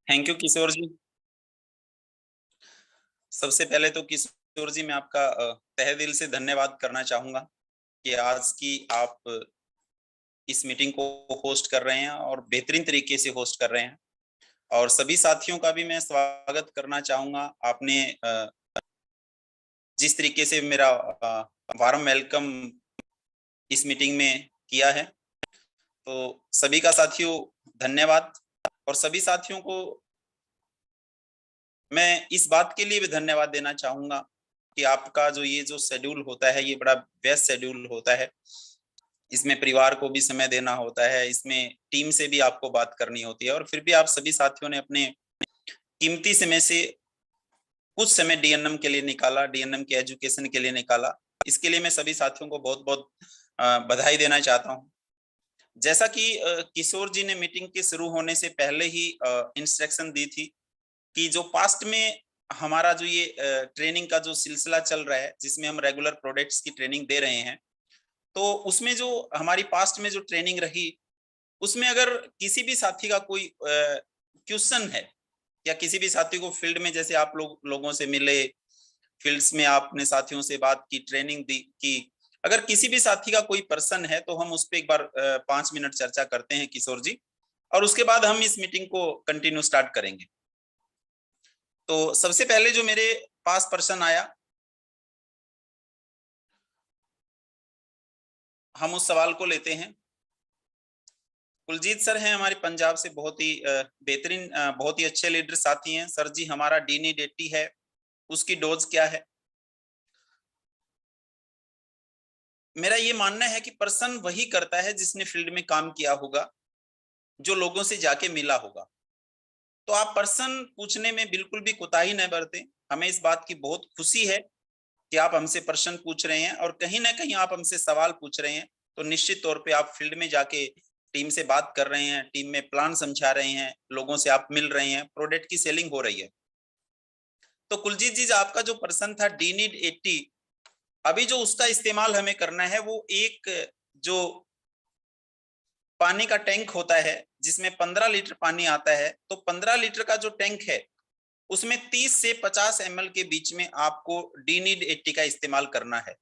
Thank you किशोर जी। सबसे पहले तो किशोर जी मैं आपका तहे दिल से धन्यवाद करना चाहूंगा कि आज की आप इस मीटिंग को होस्ट कर रहे हैं और बेहतरीन तरीके से होस्ट कर रहे हैं। और सभी साथियों का भी मैं स्वागत करना चाहूंगा। आपने जिस तरीके से मेरा वार्म वेलकम इस मीटिंग में किया है, तो सभी का साथियों धन्यवाद। और सभी साथियों को मैं इस बात के लिए भी धन्यवाद देना चाहूंगा कि आपका ये जो शेड्यूल होता है, ये बड़ा व्यस्त शेड्यूल होता है। इसमें परिवार को भी समय देना होता है, इसमें टीम से भी आपको बात करनी होती है, और फिर भी आप सभी साथियों ने अपने कीमती समय से कुछ समय डीएनएम के लिए निकाला, डीएनएम के एजुकेशन के लिए निकाला। इसके लिए मैं सभी साथियों को बहुत बहुत बधाई देना चाहता हूँ। जैसा कि किशोर जी ने मीटिंग के शुरू होने से पहले ही इंस्ट्रक्शन दी थी कि जो पास्ट में हमारा ये ट्रेनिंग का जो सिलसिला चल रहा है, जिसमें हम रेगुलर प्रोडक्ट्स की ट्रेनिंग दे रहे हैं, तो उसमें जो हमारी पास्ट में जो ट्रेनिंग रही, उसमें अगर किसी भी साथी का कोई क्वेश्चन है, या किसी भी साथी को फील्ड में, जैसे आप लोगों से मिले, फील्ड्स में आपने साथियों से बात की, ट्रेनिंग दी की, अगर किसी भी साथी का कोई पर्सन है तो हम उस पर एक बार 5 मिनट चर्चा करते हैं किशोर जी, और उसके बाद हम इस मीटिंग को कंटिन्यू स्टार्ट करेंगे। तो सबसे पहले जो मेरे पास पर्सन आया, हम उस सवाल को लेते हैं। कुलजीत सर हैं हमारे पंजाब से, बहुत ही बेहतरीन, बहुत ही अच्छे लीडर साथी हैं। सर जी, हमारा डीनीड 80 है, उसकी डोज क्या है? मेरा ये मानना है कि पर्सन वही करता है जिसने फील्ड में काम किया होगा, जो लोगों से जाके मिला होगा। तो आप पर्सन पूछने में बिल्कुल भी कोताही न बरतें। हमें इस बात की बहुत खुशी है कि आप हमसे प्रश्न पूछ रहे हैं, और कहीं ना कहीं आप हमसे सवाल पूछ रहे हैं, तो निश्चित तौर पे आप फील्ड में जाके टीम से बात कर रहे हैं, टीम में प्लान समझा रहे हैं, लोगों से आप मिल रहे हैं, प्रोडक्ट की सेलिंग हो रही है। तो कुलजीत जी, आपका जो पर्सन था डी नीड 80, अभी जो उसका इस्तेमाल हमें करना है, वो एक जो पानी का टैंक होता है जिसमें 15 लीटर पानी आता है, तो 15 लीटर का जो टैंक है, उसमें 30 से 50 ml के बीच में आपको डी नीड 80 का इस्तेमाल करना है।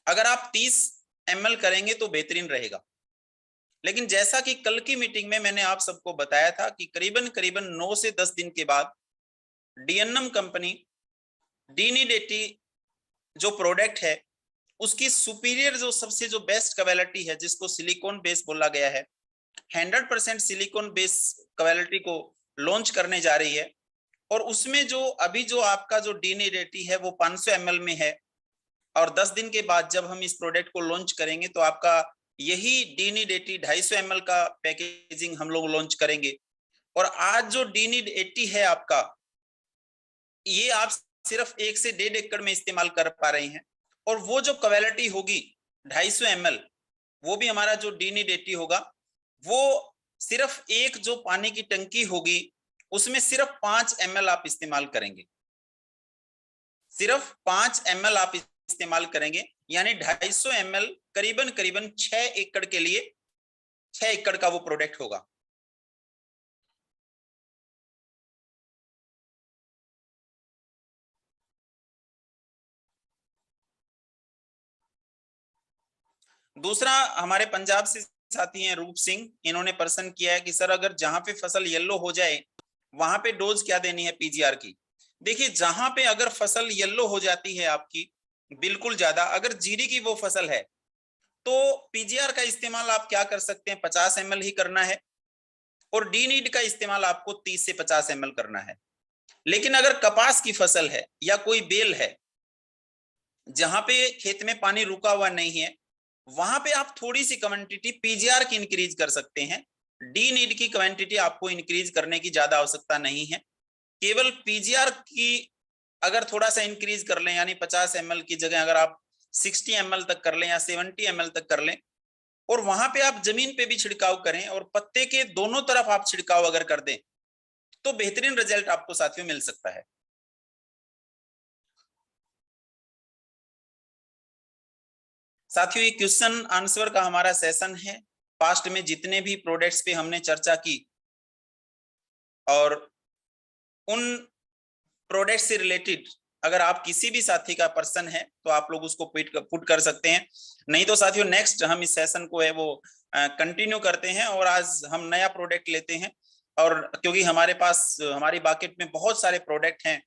अगर आप 30 ml करेंगे तो बेहतरीन रहेगा। लेकिन जैसा कि कल की मीटिंग में मैंने आप सबको बताया था कि करीबन करीबन 9 से 10 दिन के बाद डीएनएम कंपनी डी नीड 80 जो प्रोडक्ट है, उसकी सुपीरियर जो सबसे जो बेस्ट क्वालिटी है, जिसको सिलिकॉन बेस बोला गया है, 100% सिलिकॉन बेस क्वालिटी को लॉन्च करने जा रही है। और उसमें जो अभी जो आपका जो डी नीड 80 है, वो 500 ml में है, और 10 दिन के बाद जब हम इस प्रोडक्ट को लॉन्च करेंगे, तो आपका यही डी नीड 80 250 ml का पैकेजिंग हम लोग लॉन्च करेंगे। और आज जो डी नीड 80 है आपका, ये आप सिर्फ 1 से 1.5 एकड़ में इस्तेमाल कर पा रहे हैं। और वो जो क्वालिटी होगी 250 ml, वो भी हमारा जो डी नीड 80 होगा, वो सिर्फ एक जो पानी की टंकी होगी, उसमें सिर्फ 5 ml आप इस्तेमाल करेंगे, सिर्फ 5 ml आप इस्तेमाल करेंगे, यानी 250 ml करीबन करीबन 6 एकड़ के लिए, 6 एकड़ का वो प्रोडक्ट होगा। दूसरा, हमारे पंजाब से साथी हैं रूप सिंह, इन्होंने प्रश्न किया है कि सर, अगर जहां पे फसल येलो हो जाए, वहां पे डोज क्या देनी है पीजीआर की? देखिए, जहां पे अगर फसल येलो हो जाती है आपकी, बिल्कुल ज्यादा, अगर जीरी की वो फसल है, तो पीजीआर का इस्तेमाल आप क्या कर सकते हैं, 50 ml ही करना है, और डी नीड का इस्तेमाल आपको 30 से 50 ml करना है। लेकिन अगर कपास की फसल है या कोई बेल है, जहां पे खेत में पानी रुका हुआ नहीं है, वहां पे आप थोड़ी सी क्वांटिटी पीजीआर की इंक्रीज कर सकते हैं। डी नीड की क्वांटिटी आपको इंक्रीज करने की ज्यादा आवश्यकता नहीं है। केवल पीजीआर की अगर थोड़ा सा इंक्रीज कर लें, यानी 50 ml की जगह अगर आप 60 ml तक कर लें या 70 ml तक कर लें, और वहां पे आप जमीन पे भी छिड़काव करें, और पत्ते के दोनों तरफ आप छिड़काव अगर कर दें, तो बेहतरीन रिजल्ट आपको साथियों मिल सकता है। साथियों, ये क्वेश्चन आंसर का हमारा सेशन है। पास्ट में जितने भी प्रोडक्ट्स पे हमने चर्चा की, और उन प्रोडक्ट से रिलेटेड अगर आप किसी भी साथी का पर्सन है तो आप लोग उसको पुट कर सकते हैं। नहीं तो साथियों नेक्स्ट हम इस सेशन को है वो कंटिन्यू करते हैं और आज हम नया प्रोडक्ट लेते हैं। और क्योंकि हमारे पास हमारी मार्केट में बहुत सारे प्रोडक्ट हैं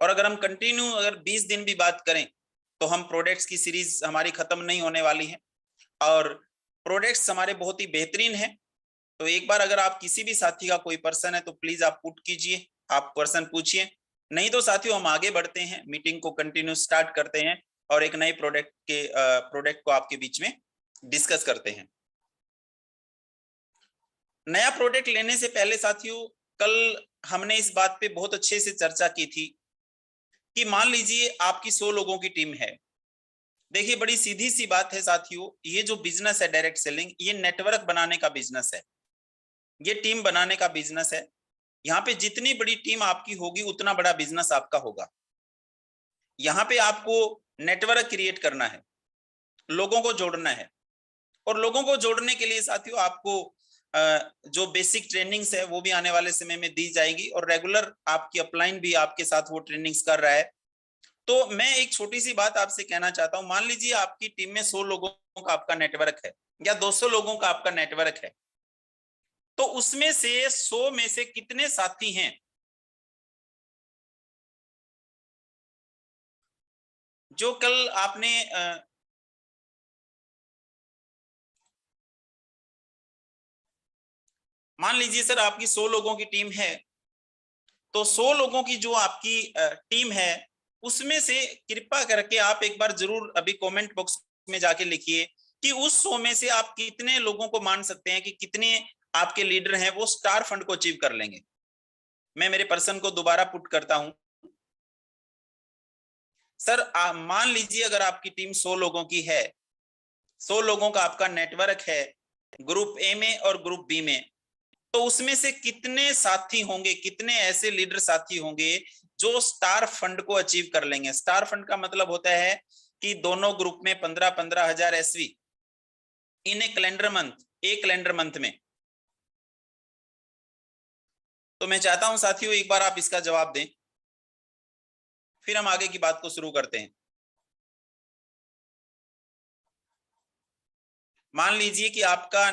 और अगर हम कंटिन्यू अगर 20 दिन भी बात करें तो हम प्रोडक्ट्स की सीरीज हमारी खत्म नहीं होने वाली है और प्रोडक्ट्स हमारे बहुत ही बेहतरीन हैं। तो एक बार अगर आप किसी भी साथी का कोई पर्सन है तो प्लीज आप पुट कीजिए, आप पर्सन पूछिए। नहीं तो साथियों हम आगे बढ़ते हैं, मीटिंग को कंटिन्यू स्टार्ट करते हैं और एक नए प्रोडक्ट को आपके बीच में डिस्कस करते हैं। नया प्रोडक्ट लेने से पहले साथियों कल हमने इस बात पे बहुत अच्छे से चर्चा की थी कि मान लीजिए आपकी 100 लोगों की टीम है। देखिए बड़ी सीधी सी बात है साथियों, ये जो बिजनेस है डायरेक्ट सेलिंग, ये नेटवर्क बनाने का बिजनेस है, ये टीम बनाने का बिजनेस है। यहाँ पे जितनी बड़ी टीम आपकी होगी उतना बड़ा बिजनेस आपका होगा। यहाँ पे आपको नेटवर्क क्रिएट करना है, लोगों को जोड़ना है और लोगों को जोड़ने के लिए साथियों आपको जो बेसिक ट्रेनिंग्स है वो भी आने वाले समय में दी जाएगी और रेगुलर आपकी अपलाइन भी आपके साथ वो ट्रेनिंग्स कर रहा है। तो मैं एक छोटी सी बात आपसे कहना चाहता हूं, मान लीजिए आपकी टीम में 100 लोगों का आपका नेटवर्क है या 200 लोगों का आपका नेटवर्क है, तो उसमें से 100 में से कितने साथी हैं जो कल आपने मान लीजिए सर आपकी 100 लोगों की टीम है, तो 100 लोगों की जो आपकी टीम है उसमें से कृपया करके आप एक बार जरूर अभी कमेंट बॉक्स में जाके लिखिए कि उस 100 में से आप कितने लोगों को मान सकते हैं कि कितने आपके लीडर हैं वो स्टार फंड को अचीव कर लेंगे। मैं मेरे पर्सन को दोबारा पुट करता हूं। सर मान लीजिए अगर आपकी टीम 100 लोगों की है, 100 लोगों का आपका नेटवर्क है ग्रुप ए में और ग्रुप बी में, तो उसमें से कितने साथी होंगे, कितने ऐसे लीडर साथी होंगे जो स्टार फंड को अचीव कर लेंगे। स्टार फंड का मतलब होता है कि दोनों ग्रुप में 15-15 हजार एसवी इन ए कैलेंडर मंथ, एक कैलेंडर मंथ में। तो मैं चाहता हूं साथियों एक बार आप इसका जवाब दें, फिर हम आगे की बात को शुरू करते हैं। मान लीजिए कि आपका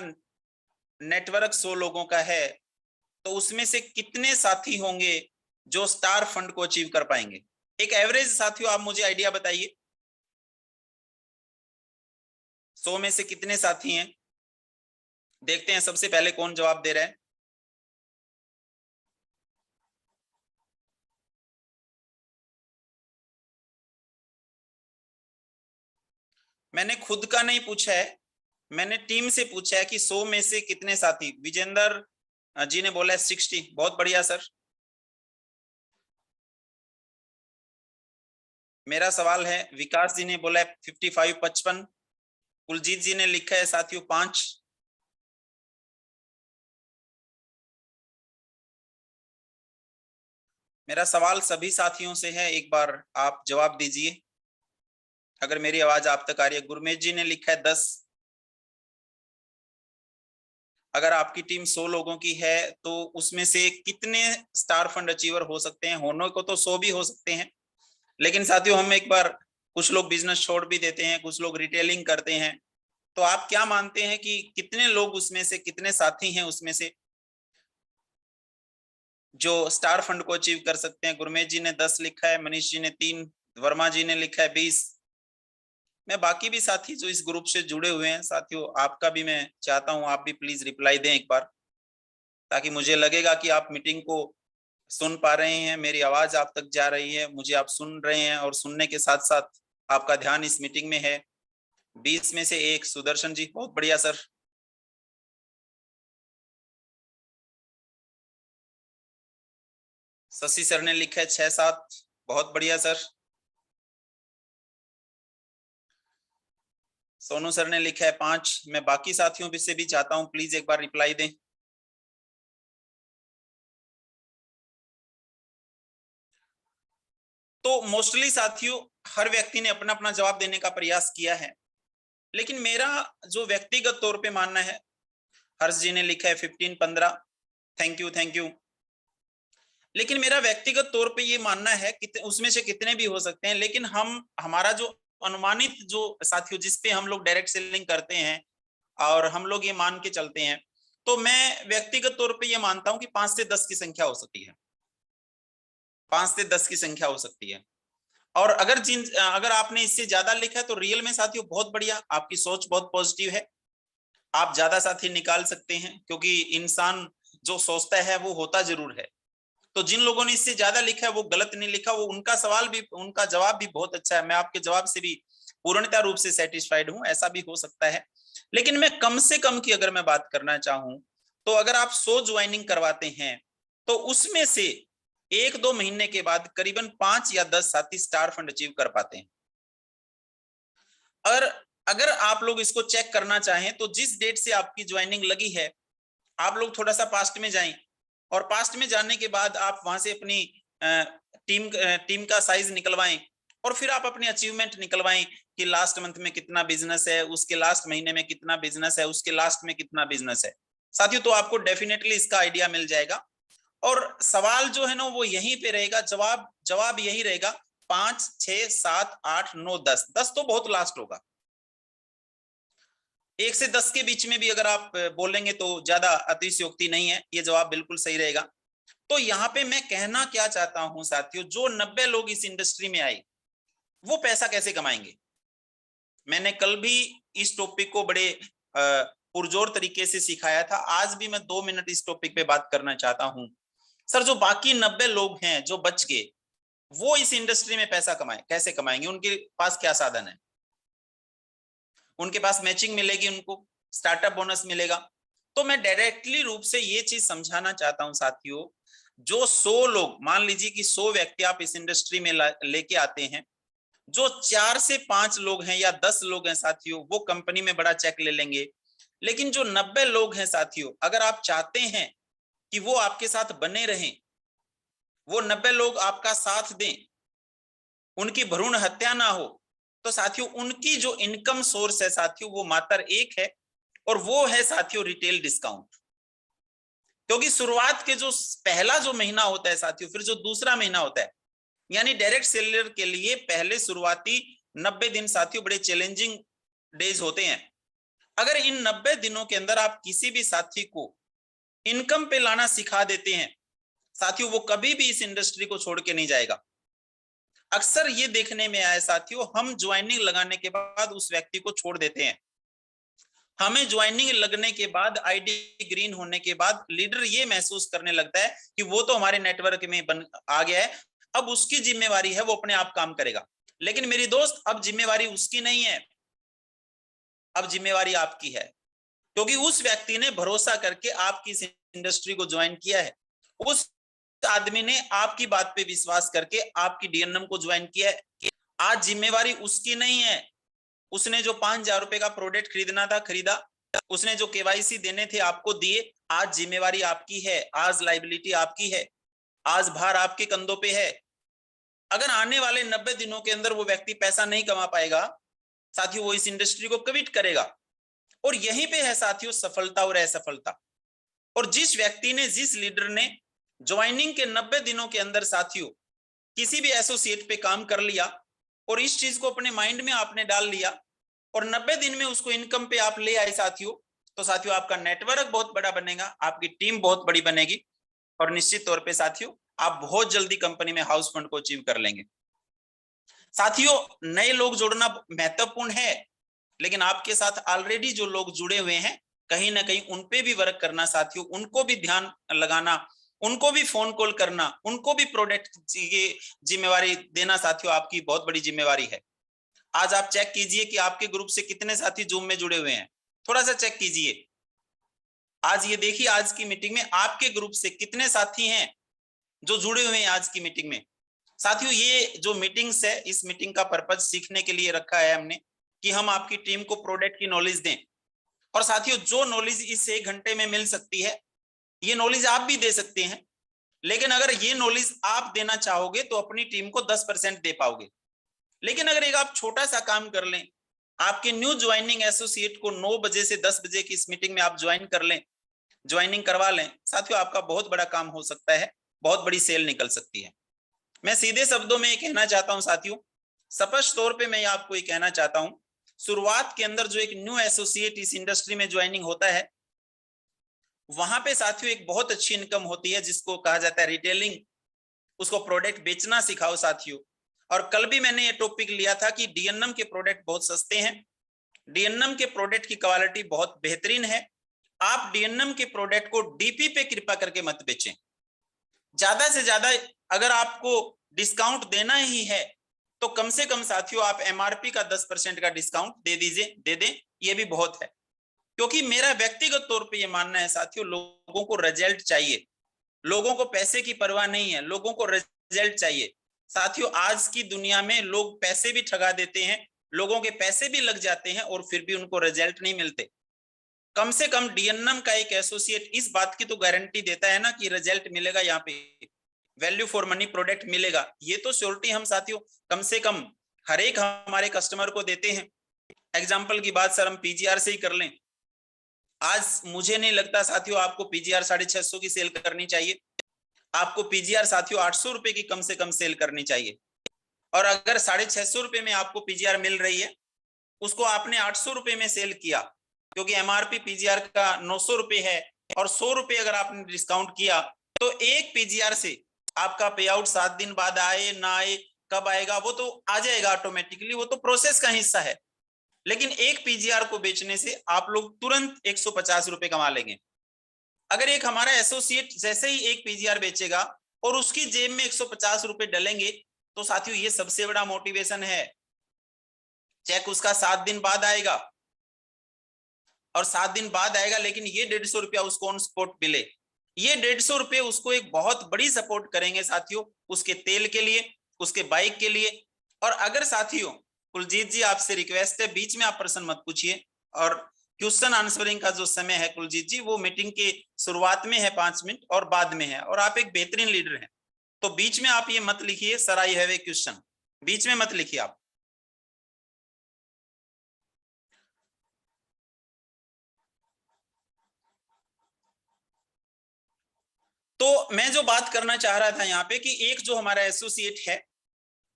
नेटवर्क 100 लोगों का है, तो उसमें से कितने साथी होंगे जो स्टार फंड को अचीव कर पाएंगे। एक एवरेज साथियों आप मुझे आइडिया बताइए, 100 में से कितने साथी हैं। देखते हैं सबसे पहले कौन जवाब दे रहा है। मैंने खुद का नहीं पूछा है, मैंने टीम से पूछा है कि 100 में से कितने साथी। विजेंद्र जी ने बोला है 60, बहुत बढ़िया सर। मेरा सवाल है, विकास जी ने बोला है 55, 55। कुलजीत जी ने लिखा है साथियों 5। मेरा सवाल सभी साथियों से है, एक बार आप जवाब दीजिए अगर मेरी आवाज आप तक आ रही है। गुरमेश जी ने लिखा है 10। अगर आपकी टीम 100 लोगों की है तो उसमें से कितने स्टार फंड अचीवर हो सकते हैं। होने को तो 100 भी हो सकते हैं, लेकिन साथियों हम एक बार, कुछ लोग बिजनेस छोड़ भी देते हैं, कुछ लोग रिटेलिंग करते हैं। तो आप क्या मानते हैं कि कितने लोग उसमें से, कितने साथी हैं उसमें से जो स्टार फंड को अचीव कर सकते हैं। गुरमेश जी ने 10 लिखा है, मनीष जी ने 3, वर्मा जी ने लिखा है 20। मैं बाकी भी साथी जो इस ग्रुप से जुड़े हुए हैं साथियों, आपका भी मैं चाहता हूं आप भी प्लीज रिप्लाई दें एक बार, ताकि मुझे लगेगा कि आप मीटिंग को सुन पा रहे हैं, मेरी आवाज आप तक जा रही है, मुझे आप सुन रहे हैं और सुनने के साथ साथ आपका ध्यान इस मीटिंग में है। 20 में से 1 सुदर्शन जी, बहुत बढ़िया सर। शशि सर ने लिखा है 6-7, बहुत बढ़िया सर। सोनू सर ने लिखा है 5। मैं बाकी साथियों से भी चाहता हूं प्लीज एक बार रिप्लाई दें। तो मोस्टली साथियों हर व्यक्ति ने अपना अपना जवाब देने का प्रयास किया है, लेकिन मेरा जो व्यक्तिगत तौर पे मानना है, हर्ष जी ने लिखा है 15, 15। Thank you, thank you. लेकिन मेरा व्यक्तिगत तौर पे ये मानना है कि उसमें से कितने भी हो सकते हैं, लेकिन हमारा जो अनुमानित जो साथियों जिसपे हम लोग डायरेक्ट सेलिंग करते हैं और हम लोग ये मान के चलते हैं, तो मैं व्यक्तिगत तौर पे ये मानता हूं कि 5 से 10 की संख्या हो सकती है, 5 से 10 की संख्या हो सकती है। और अगर आपने इससे ज्यादा लिखा है तो रियल में साथियों बहुत बढ़िया, आपकी सोच बहुत पॉजिटिव है, आप ज्यादा साथी निकाल सकते हैं, क्योंकि इंसान जो सोचता है वो होता जरूर है। तो जिन लोगों ने इससे ज्यादा लिखा है वो गलत नहीं लिखा, वो उनका जवाब भी बहुत अच्छा है, मैं आपके जवाब से भी पूर्णतः रूप से सेटिस्फाइड हूं, ऐसा भी हो सकता है। लेकिन मैं कम से कम की अगर मैं बात करना चाहूं, तो अगर आप 100 ज्वाइनिंग करवाते हैं तो उसमें से 1-2 महीने के बाद करीबन 5 या 10 साथी स्टार फंड अचीव कर पाते हैं। और अगर आप लोग इसको चेक करना चाहें तो जिस डेट से आपकी ज्वाइनिंग लगी है, आप लोग थोड़ा सा पास्ट में जाएं, और पास्ट में जाने के बाद आप वहां से अपनी टीम का साइज निकलवाएं, और फिर आप अपनी अचीवमेंट निकलवाएं कि लास्ट मंथ में कितना बिजनेस है, उसके लास्ट महीने में कितना बिजनेस है, उसके लास्ट में कितना बिजनेस है साथियों। तो आपको डेफिनेटली इसका आइडिया मिल जाएगा। और सवाल जो है ना वो यहीं पे रहेगा, जवाब यही रहेगा 5, 6, 7, 8, 9, 10। 10 तो बहुत लास्ट होगा, 1 से 10 के बीच में भी अगर आप बोलेंगे तो ज्यादा अतिशयोक्ति नहीं है, ये जवाब बिल्कुल सही रहेगा। तो यहाँ पे मैं कहना क्या चाहता हूं साथियों, जो 90 लोग इस इंडस्ट्री में आए वो पैसा कैसे कमाएंगे। मैंने कल भी इस टॉपिक को बड़े पुरजोर तरीके से सिखाया था, आज भी मैं 2 मिनट इस टॉपिक पे बात करना चाहता हूं। सर जो बाकी 90 लोग हैं जो बच गए, वो इस इंडस्ट्री में पैसा कैसे कमाएंगे, उनके पास क्या साधन है। उनके पास मैचिंग मिलेगी, उनको स्टार्टअप बोनस मिलेगा। तो मैं डायरेक्टली रूप से ये चीज समझाना चाहता हूं साथियों, जो 100 लोग, मान लीजिए कि 100 व्यक्ति आप इस इंडस्ट्री में लेके आते हैं, जो 4 से 5 लोग हैं या 10 लोग हैं साथियों, वो कंपनी में बड़ा चेक ले लेंगे। लेकिन जो 90 लोग हैं साथियों, अगर आप चाहते हैं कि वो आपके साथ बने रहें, वो 90 लोग आपका साथ दें, उनकी भ्रूण हत्या ना हो, तो साथियों उनकी जो इनकम सोर्स है साथियों वो मात्र एक है, और वो है साथियों रिटेल डिस्काउंट। क्योंकि शुरुआत के जो पहला जो महीना होता है साथियों, फिर जो दूसरा महीना होता है, यानी डायरेक्ट सेलर के लिए पहले शुरुआती 90 दिन साथियों बड़े चैलेंजिंग डेज होते हैं। अगर इन 90 दिनों के अंदर आप किसी भी साथी को इनकम पे लाना सिखा देते हैं साथियों, वो कभी भी इस इंडस्ट्री को छोड़ के नहीं जाएगा। अक्सर ये देखने में आया साथियों, हम ज्वाइनिंग लगाने के बाद उस व्यक्ति को छोड़ देते हैं। हमें ज्वाइनिंग लगने के बाद, आईडी ग्रीन होने के बाद लीडर ये महसूस करने लगता है कि वो तो हमारे नेटवर्क में आ गया है, अब उसकी जिम्मेवारी है, वो अपने आप काम करेगा। लेकिन मेरी दोस्त, अब जिम्मेवारी उसकी नहीं है, अब जिम्मेवारी आपकी है, क्योंकि उस व्यक्ति ने भरोसा करके आपकी इस इंडस्ट्री को ज्वाइन किया है। उस आदमी ने आपकी बात पे विश्वास करके आपकी डीएनएम को ज्वाइन किया है। आज जिम्मेवारी उसकी नहीं है, उसने जो 5,000 रुपए का प्रोडक्ट खरीदना था खरीदा, उसने जो केवाईसी देने थे आपको दिए, आज जिम्मेवारी आपकी है, आज लाइबिलिटी आपकी है, आज भार आपके कंधों पे है। अगर आने वाले 90 दिनों के अंदर वो व्यक्ति पैसा नहीं कमा पाएगा साथियों, वो इस इंडस्ट्री को क्विट करेगा। और यहीं पे है साथियों सफलता और असफलता। और जिस व्यक्ति ने, जिस लीडर ने ज्वाइनिंग के 90 दिनों के अंदर साथियों किसी भी एसोसिएट पे काम कर लिया, और इस चीज को अपने माइंड में आपने डाल लिया, और 90 दिन में उसको इनकम पे आप ले आए साथियों, तो साथियों आपका नेटवर्क बहुत बड़ा बनेगा, आपकी टीम बहुत बड़ी बनेगी, और निश्चित तौर पे साथियों आप बहुत जल्दी कंपनी में हाउस फंड को अचीव कर लेंगे। साथियों नए लोग जोड़ना महत्वपूर्ण है, लेकिन आपके साथ ऑलरेडी जो लोग जुड़े हुए हैं, कहीं ना कहीं उन पे भी वर्क करना साथियों, उनको भी ध्यान लगाना, उनको भी फोन कॉल करना, उनको भी प्रोडक्ट की जिम्मेवारी देना साथियों आपकी बहुत बड़ी जिम्मेवारी है। आज आप चेक कीजिए कि आपके ग्रुप से कितने साथी जूम में जुड़े हुए हैं, थोड़ा सा चेक कीजिए। आज ये देखिए, आज की मीटिंग में आपके ग्रुप से कितने साथी हैं जो जुड़े हुए हैं आज की मीटिंग में। साथियों ये जो मीटिंग्स है, इस मीटिंग का पर्पज सीखने के लिए रखा है हमने, कि हम आपकी टीम को प्रोडक्ट की नॉलेज दें। और साथियों जो नॉलेज इस 1 घंटे में मिल सकती है, ये नॉलेज आप भी दे सकते हैं, लेकिन अगर ये नॉलेज आप देना चाहोगे तो अपनी टीम को 10% दे पाओगे। लेकिन अगर एक आप छोटा सा काम कर लें, आपके न्यू ज्वाइनिंग एसोसिएट को 9 बजे से 10 बजे की इस मीटिंग में आप ज्वाइन कर लें, ज्वाइनिंग करवा लें साथियों, आपका बहुत बड़ा काम हो सकता है। बहुत बड़ी सेल निकल सकती है। मैं सीधे शब्दों में ये कहना चाहता हूं साथियों, स्पष्ट तौर पे मैं आपको ये कहना चाहता हूं, शुरुआत के अंदर जो एक न्यू एसोसिएट इस इंडस्ट्री में ज्वाइनिंग होता है, वहां पे साथियों एक बहुत अच्छी इनकम होती है जिसको कहा जाता है रिटेलिंग। उसको प्रोडक्ट बेचना सिखाओ साथियों। और कल भी मैंने ये टॉपिक लिया था कि डीएनएम के प्रोडक्ट बहुत सस्ते हैं, डीएनएम के प्रोडक्ट की क्वालिटी बहुत बेहतरीन है। आप डीएनएम के प्रोडक्ट को डीपी पे कृपा करके मत बेचें। ज्यादा से ज्यादा अगर आपको डिस्काउंट देना ही है तो कम से कम साथियों आप एमआरपी का 10% का डिस्काउंट दे दीजिए, दे दें, ये भी बहुत है। क्योंकि मेरा व्यक्तिगत तौर पे ये मानना है साथियों, लोगों को रिजल्ट चाहिए, लोगों को पैसे की परवाह नहीं है, लोगों को रिजल्ट चाहिए। साथियों आज की दुनिया में लोग पैसे भी ठगा देते हैं, लोगों के पैसे भी लग जाते हैं और फिर भी उनको रिजल्ट नहीं मिलते। कम से कम डीएनएम का एक एसोसिएट इस बात की तो गारंटी देता है ना कि रिजल्ट मिलेगा, यहाँ पे वैल्यू फॉर मनी प्रोडक्ट मिलेगा। ये तो श्योरिटी हम साथियों कम से कम हर एक हमारे कस्टमर को देते हैं। एग्जाम्पल की बात सर हम पीजीआर से ही कर लें। आज मुझे नहीं लगता साथियों आपको पीजीआर 650 की सेल करनी चाहिए, आपको पीजीआर साथियों 800 रुपए की कम से कम सेल करनी चाहिए। और अगर 650 रुपए में आपको पीजीआर मिल रही है, उसको आपने 800 रुपए में सेल किया, क्योंकि एमआरपी पीजीआर का 900 रुपए है, और 100 रुपए अगर आपने डिस्काउंट किया तो एक पीजीआर से आपका पे आउट 7 दिन बाद आए ना आए, कब आएगा वो तो आ जाएगा ऑटोमेटिकली, वो तो प्रोसेस का हिस्सा है। लेकिन एक पीजीआर को बेचने से आप लोग तुरंत 150 रुपए कमा लेंगे। अगर एक हमारा एसोसिएट जैसे ही एक पीजीआर बेचेगा और उसकी जेब में 150 रुपए डलेंगे, तो साथियों ये सबसे बड़ा मोटिवेशन है। चेक उसका 7 दिन बाद आएगा, और 7 दिन बाद आएगा, लेकिन ये 150 रुपया उसको ऑन स्पॉट मिले, ये 150 रुपये उसको एक बहुत बड़ी सपोर्ट करेंगे साथियों, उसके तेल के लिए, उसके बाइक के लिए। और अगर साथियों कुलजीत जी आपसे रिक्वेस्ट है, बीच में आप प्रश्न मत पूछिए, और क्वेश्चन आंसरिंग का जो समय है कुलजीत जी वो मीटिंग के शुरुआत में है 5 मिनट और बाद में है, और आप एक बेहतरीन लीडर हैं, तो बीच में आप ये मत लिखिए sir I have a question, बीच में मत लिखिए आप। तो मैं जो बात करना चाह रहा था यहाँ पे कि एक जो हमारा एसोसिएट है,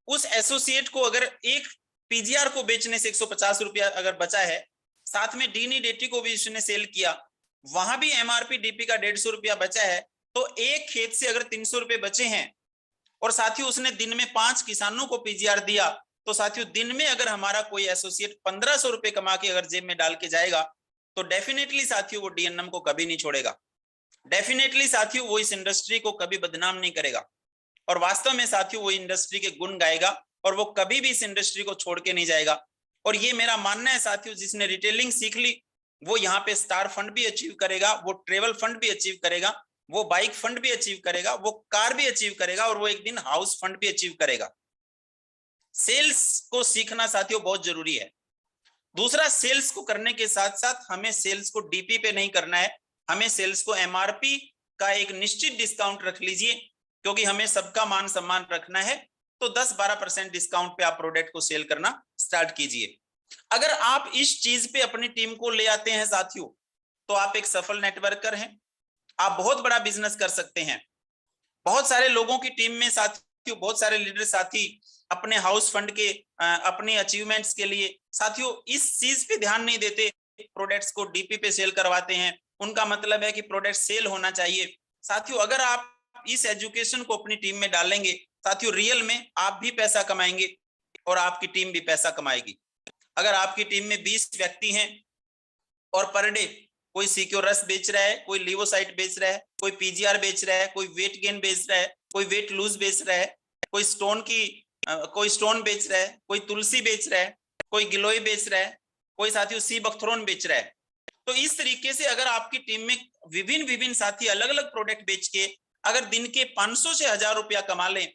उस एसोसिएट को अगर एक पीजीआर को बेचने से 150 रुपया अगर बचा है, साथ में डीनी डेटी को भी उसने सेल किया, वहां भी एमआरपी डीपी का 150 रुपया बचा है, तो एक खेत से अगर 300 रुपए बचे हैं और साथियों उसने दिन में 5 किसानों को पीजीआर दिया, तो साथियों दिन में अगर हमारा कोई एसोसिएट 1500 रुपए कमा के अगर जेब में डाल के जाएगा, तो डेफिनेटली साथियों वो डीएनएम को कभी नहीं छोड़ेगा, डेफिनेटली साथियों वो इस इंडस्ट्री को कभी बदनाम नहीं करेगा, और वास्तव में साथियों वो इंडस्ट्री के गुण गाएगा, और वो कभी भी इस इंडस्ट्री को छोड़ के नहीं जाएगा। और ये मेरा मानना है साथियों, जिसने रिटेलिंग सीख ली वो यहाँ पे स्टार फंड भी अचीव करेगा, वो ट्रेवल फंड भी अचीव करेगा, वो बाइक फंड भी अचीव करेगा, वो कार भी अचीव करेगा, और वो एक दिन हाउस फंड भी अचीव करेगा। सेल्स को सीखना साथियों बहुत जरूरी है। दूसरा, सेल्स को करने के साथ साथ हमें सेल्स को डीपी पे नहीं करना है, हमें सेल्स को एमआरपी का एक निश्चित डिस्काउंट रख लीजिए, क्योंकि हमें सबका मान सम्मान रखना है। तो 10-12% डिस्काउंट पे आप प्रोडक्ट को सेल करना स्टार्ट कीजिए। अगर आप इस चीज पे अपनी टीम को ले आते हैं साथियों, तो आप एक सफल नेटवर्कर हैं, आप बहुत बड़ा बिजनेस कर सकते हैं। बहुत सारे लोगों की टीम में साथियों, बहुत सारे लीडर साथी अपने हाउस फंड के अपने अचीवमेंट्स के लिए साथियों इस चीज पे ध्यान नहीं देते, प्रोडक्ट्स को डीपी पे सेल करवाते हैं। उनका मतलब है कि प्रोडक्ट सेल होना चाहिए। साथियों अगर आप इस एजुकेशन को अपनी टीम में डालेंगे साथियों, रियल में आप भी पैसा कमाएंगे और आपकी टीम भी पैसा कमाएगी। अगर आपकी टीम में 20 व्यक्ति हैं और पर डे कोई सिक्योरस बेच रहा है, कोई लिवोसाइट बेच रहा है, कोई पीजीआर बेच रहा है, कोई वेट गेन बेच रहा है, कोई वेट लूज बेच रहा है, कोई स्टोन बेच रहा है, कोई तुलसी बेच रहा है, कोई गिलोय बेच रहा है, कोई साथियों सी बकथ्रोन बेच रहा है। तो इस तरीके से अगर आपकी टीम में विभिन्न साथी अलग अलग प्रोडक्ट बेच के अगर दिन के 500 से 1000 रुपया कमा लें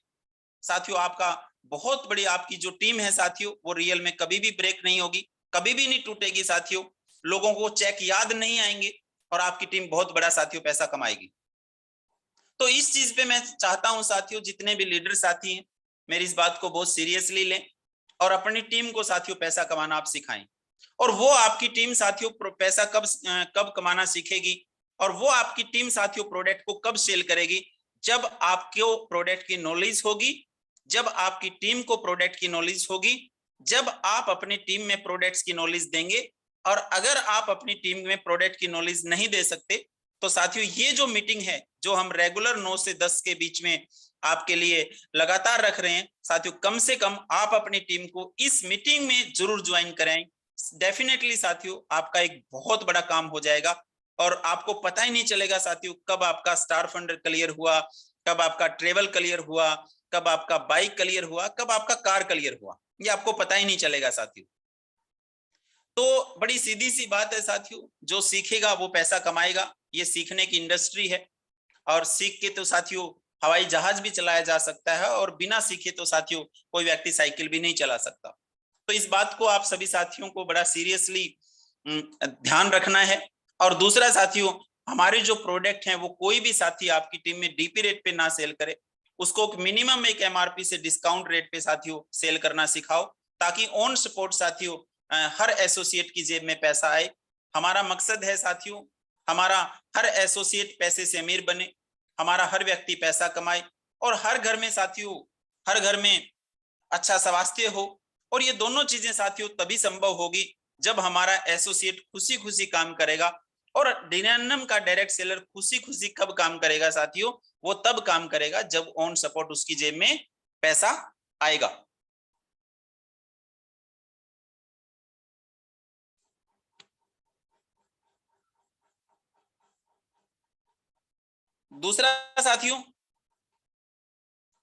साथियों, आपका बहुत बड़ी आपकी जो टीम है साथियों वो रियल में कभी भी ब्रेक नहीं होगी, कभी भी नहीं टूटेगी साथियों। लोगों को चेक याद नहीं आएंगे और आपकी टीम बहुत बड़ा साथियों पैसा कमाएगी। तो इस चीज पे मैं चाहता हूं साथियों, जितने भी लीडर साथी हैं मेरी इस बात को बहुत सीरियसली लें और अपनी टीम को साथियों पैसा कमाना आप सिखाएं। और वो आपकी टीम साथियों पैसा कब कमाना सीखेगी और वो आपकी टीम साथियों प्रोडक्ट को कब सेल करेगी, जब आपको प्रोडक्ट की नॉलेज होगी, जब आपकी टीम को प्रोडक्ट की नॉलेज होगी, जब आप अपनी टीम में प्रोडक्ट्स की नॉलेज देंगे। और अगर आप अपनी टीम में प्रोडक्ट की नॉलेज नहीं दे सकते तो साथियों ये जो मीटिंग है जो हम रेगुलर 9 से 10 के बीच में आपके लिए लगातार रख रहे हैं, साथियों कम से कम आप अपनी टीम को इस मीटिंग में जरूर ज्वाइन कराएं। डेफिनेटली साथियों आपका एक बहुत बड़ा काम हो जाएगा और आपको पता ही नहीं चलेगा साथियों कब आपका स्टार फंड क्लियर हुआ, कब आपका ट्रेवल क्लियर हुआ, कब आपका बाइक क्लियर हुआ, कब आपका कार क्लियर हुआ, ये आपको पता ही नहीं चलेगा साथियों। तो बड़ी सीधी सी बात है साथियों, जो सीखेगा वो पैसा कमाएगा, ये सीखने की इंडस्ट्री है। और सीख के तो साथियों हवाई जहाज भी चलाया जा सकता है और बिना सीखे तो साथियों कोई व्यक्ति साइकिल भी नहीं चला सकता। तो इस बात को आप सभी साथियों को बड़ा सीरियसली ध्यान रखना है। और दूसरा साथियों, हमारे जो प्रोडक्ट हैं वो कोई भी साथी आपकी टीम में डीपी रेट पे ना सेल करे, उसको मिनिमम एक एमआरपी से डिस्काउंट रेट पे साथियों सेल करना सिखाओ, ताकि ऑन सपोर्ट साथियों हर एसोसिएट की जेब में पैसा आए। हमारा मकसद है साथियों, हमारा हर एसोसिएट पैसे से अमीर बने, हमारा हर व्यक्ति पैसा कमाए और हर घर में साथियों, हर घर में अच्छा स्वास्थ्य हो। और ये दोनों चीजें साथियों तभी संभव होगी जब हमारा एसोसिएट खुशी खुशी काम करेगा। और डिनम का डायरेक्ट सेलर खुशी खुशी कब काम करेगा साथियों, वो तब काम करेगा जब ऑन सपोर्ट उसकी जेब में पैसा आएगा। दूसरा साथियों,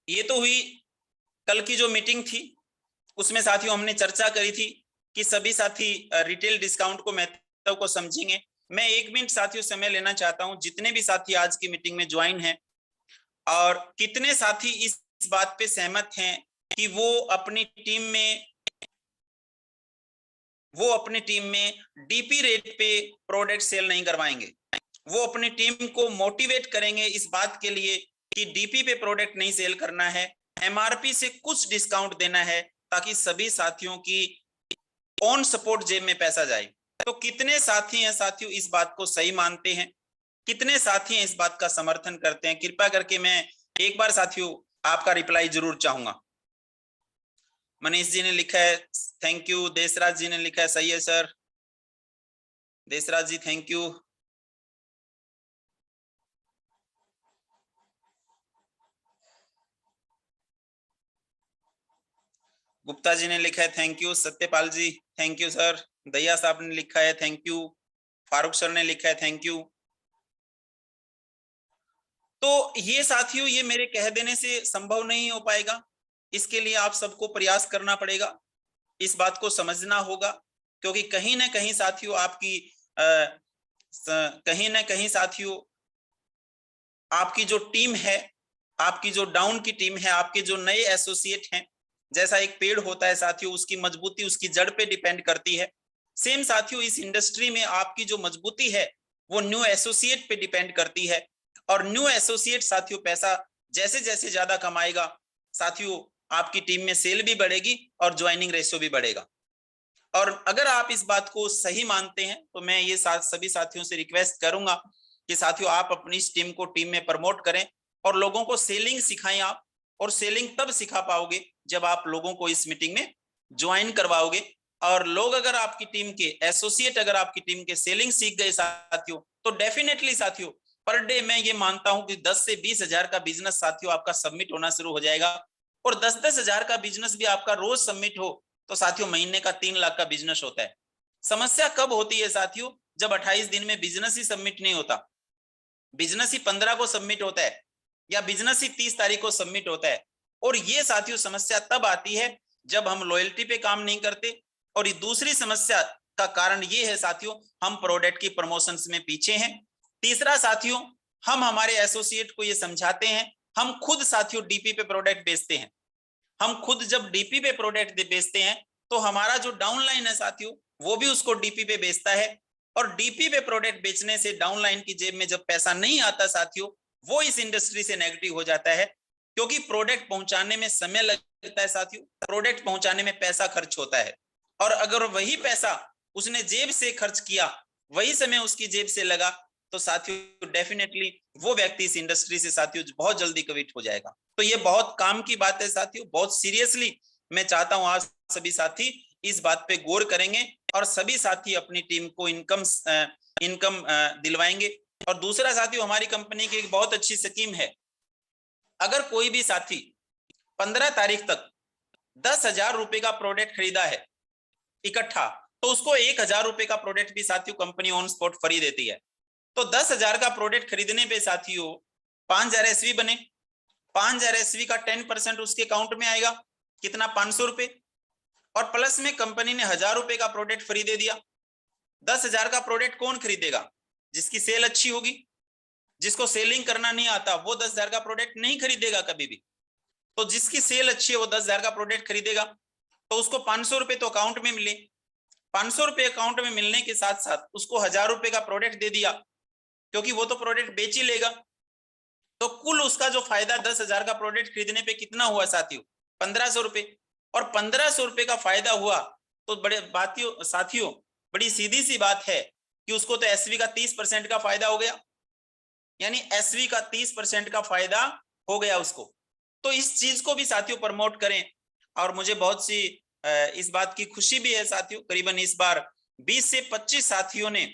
ये तो हुई कल की जो मीटिंग थी, उसमें साथियों हमने चर्चा करी थी कि सभी साथी रिटेल डिस्काउंट को महत्व को समझेंगे। मैं 1 मिनट साथियों समय लेना चाहता हूं, जितने भी साथी आज की मीटिंग में ज्वाइन हैं और कितने साथी इस बात पे सहमत हैं कि वो अपनी टीम में डीपी रेट पे प्रोडक्ट सेल नहीं करवाएंगे। वो अपनी टीम को मोटिवेट करेंगे इस बात के लिए कि डीपी पे प्रोडक्ट नहीं सेल करना है, एमआरपी से कुछ डिस्काउंट देना है, ताकि सभी साथियों की ऑन सपोर्ट जेब में पैसा जाए। तो कितने साथी हैं साथियों इस बात को सही मानते हैं, कितने साथी हैं इस बात का समर्थन करते हैं? कृपया करके मैं एक बार साथियों आपका रिप्लाई जरूर चाहूंगा। मनीष जी ने लिखा है थैंक यू, देशराज जी ने लिखा है सही है sir, Deshraj ji thank you. Gupta ji ने लिखा है thank you, Satyapal ji thank you sir, दैया साहब ने लिखा है थैंक यू, फारूक सर ने लिखा है थैंक यू। तो ये साथियों ये मेरे कह देने से संभव नहीं हो पाएगा, इसके लिए आप सबको प्रयास करना पड़ेगा, इस बात को समझना होगा। क्योंकि कहीं ना कहीं साथियों आपकी कहीं ना कहीं साथियों आपकी जो टीम है, आपकी जो डाउन की टीम है, आपके जो नए एसोसिएट हैं, जैसा एक पेड़ होता है साथियों उसकी मजबूती उसकी जड़ पे डिपेंड करती है, सेम साथियों इस इंडस्ट्री में आपकी जो मजबूती है वो न्यू एसोसिएट पे डिपेंड करती है। और न्यू एसोसिएट साथियों पैसा जैसे जैसे ज्यादा कमाएगा साथियों आपकी टीम में सेल भी बढ़ेगी और ज्वाइनिंग रेशियो भी बढ़ेगा। और अगर आप इस बात को सही मानते हैं तो मैं ये सभी साथियों से रिक्वेस्ट करूंगा कि साथियों आप अपनी इस टीम को टीम में प्रमोट करें और लोगों को सेलिंग सिखाएं आप। और सेलिंग तब सिखा पाओगे जब आप लोगों को इस मीटिंग में ज्वाइन करवाओगे। और लोग अगर आपकी टीम के एसोसिएट अगर आपकी टीम के सेलिंग सीख गए साथियों, तो डेफिनेटली साथियों पर डे मैं ये मानता हूं कि 10 से 20 हजार का बिजनेस साथियों आपका सबमिट होना शुरू हो जाएगा। और 10-10 हजार का बिजनेस भी आपका रोज सबमिट हो तो साथियों महीने का 3 लाख का बिजनेस होता है। समस्या कब होती है साथियों, जब 28 दिन में बिजनेस ही सबमिट नहीं होता, बिजनेस ही 15 को सबमिट होता है या बिजनेस ही 30 तारीख को सबमिट होता है। और ये साथियों समस्या तब आती है जब हम लॉयल्टी पे काम नहीं करते। और ये दूसरी समस्या का कारण ये है साथियों हम प्रोडक्ट की प्रमोशंस में पीछे हैं। तीसरा साथियों हम हमारे एसोसिएट को ये समझाते हैं, हम खुद साथियों डीपी पे प्रोडक्ट बेचते हैं। हम खुद जब डीपी पे प्रोडक्ट बेचते हैं तो हमारा जो डाउनलाइन है साथियों वो भी उसको डीपी पे बेचता है। और डीपी पे प्रोडक्ट बेचने से डाउनलाइन की जेब में जब पैसा नहीं आता साथियों, वो इस इंडस्ट्री से नेगेटिव हो जाता है। क्योंकि प्रोडक्ट पहुंचाने में समय लगता है साथियों, प्रोडक्ट पहुंचाने में पैसा खर्च होता है। और अगर वही पैसा उसने जेब से खर्च किया, वही समय उसकी जेब से लगा, तो साथियों डेफिनेटली वो व्यक्ति इस इंडस्ट्री से साथियों बहुत जल्दी कमिट हो जाएगा। तो ये बहुत काम की बात है साथियों, बहुत सीरियसली मैं चाहता हूं आज सभी साथी इस बात पे गौर करेंगे और सभी साथी अपनी टीम को इनकम दिलवाएंगे। और दूसरा साथियों, हमारी कंपनी की एक बहुत अच्छी स्कीम है, अगर कोई भी साथी 15 तारीख तक 10,000 रुपए का प्रोडक्ट खरीदा है इकट्ठा, तो उसको 1,000 रुपए का प्रोडक्ट भी साथियों कंपनी ऑन स्पॉट फ्री देती है। तो 10,000 का प्रोडक्ट खरीदने पे साथियों 5,000 एसवी बने, 5,000 एसवी का 10% उसके अकाउंट में आएगा, कितना 500 रुपए, और प्लस में कंपनी ने 1,000 रुपए का प्रोडक्ट फ्री दे दिया। 10,000 का प्रोडक्ट कौन खरीदेगा? जिसकी सेल अच्छी होगी। जिसको सेलिंग करना नहीं आता वो 10,000 का प्रोडक्ट नहीं खरीदेगा कभी भी। तो जिसकी सेल अच्छी है वो 10,000 का प्रोडक्ट खरीदेगा। तो उसको 500 रुपए तो अकाउंट में मिले, 500 रुपए अकाउंट में मिलने के साथ साथ उसको 1,000 रुपए का प्रोडक्ट दे दिया, क्योंकि वो तो प्रोडक्ट बेच ही लेगा। तो कुल उसका जो फायदा 10,000 का प्रोडक्ट खरीदने पे कितना हुआ साथियों? 1,500 रुपए। और 1,500 रुपए का फायदा हुआ तो बड़े साथियों बड़ी सीधी सी बात है कि उसको तो एसवी का 30% का फायदा हो गया, यानी एसवी का 30% का फायदा हो गया उसको। तो इस चीज को भी साथियों प्रमोट करें। और मुझे बहुत सी इस बात की खुशी भी है साथियों, करीबन इस बार 20 से 25 साथियों ने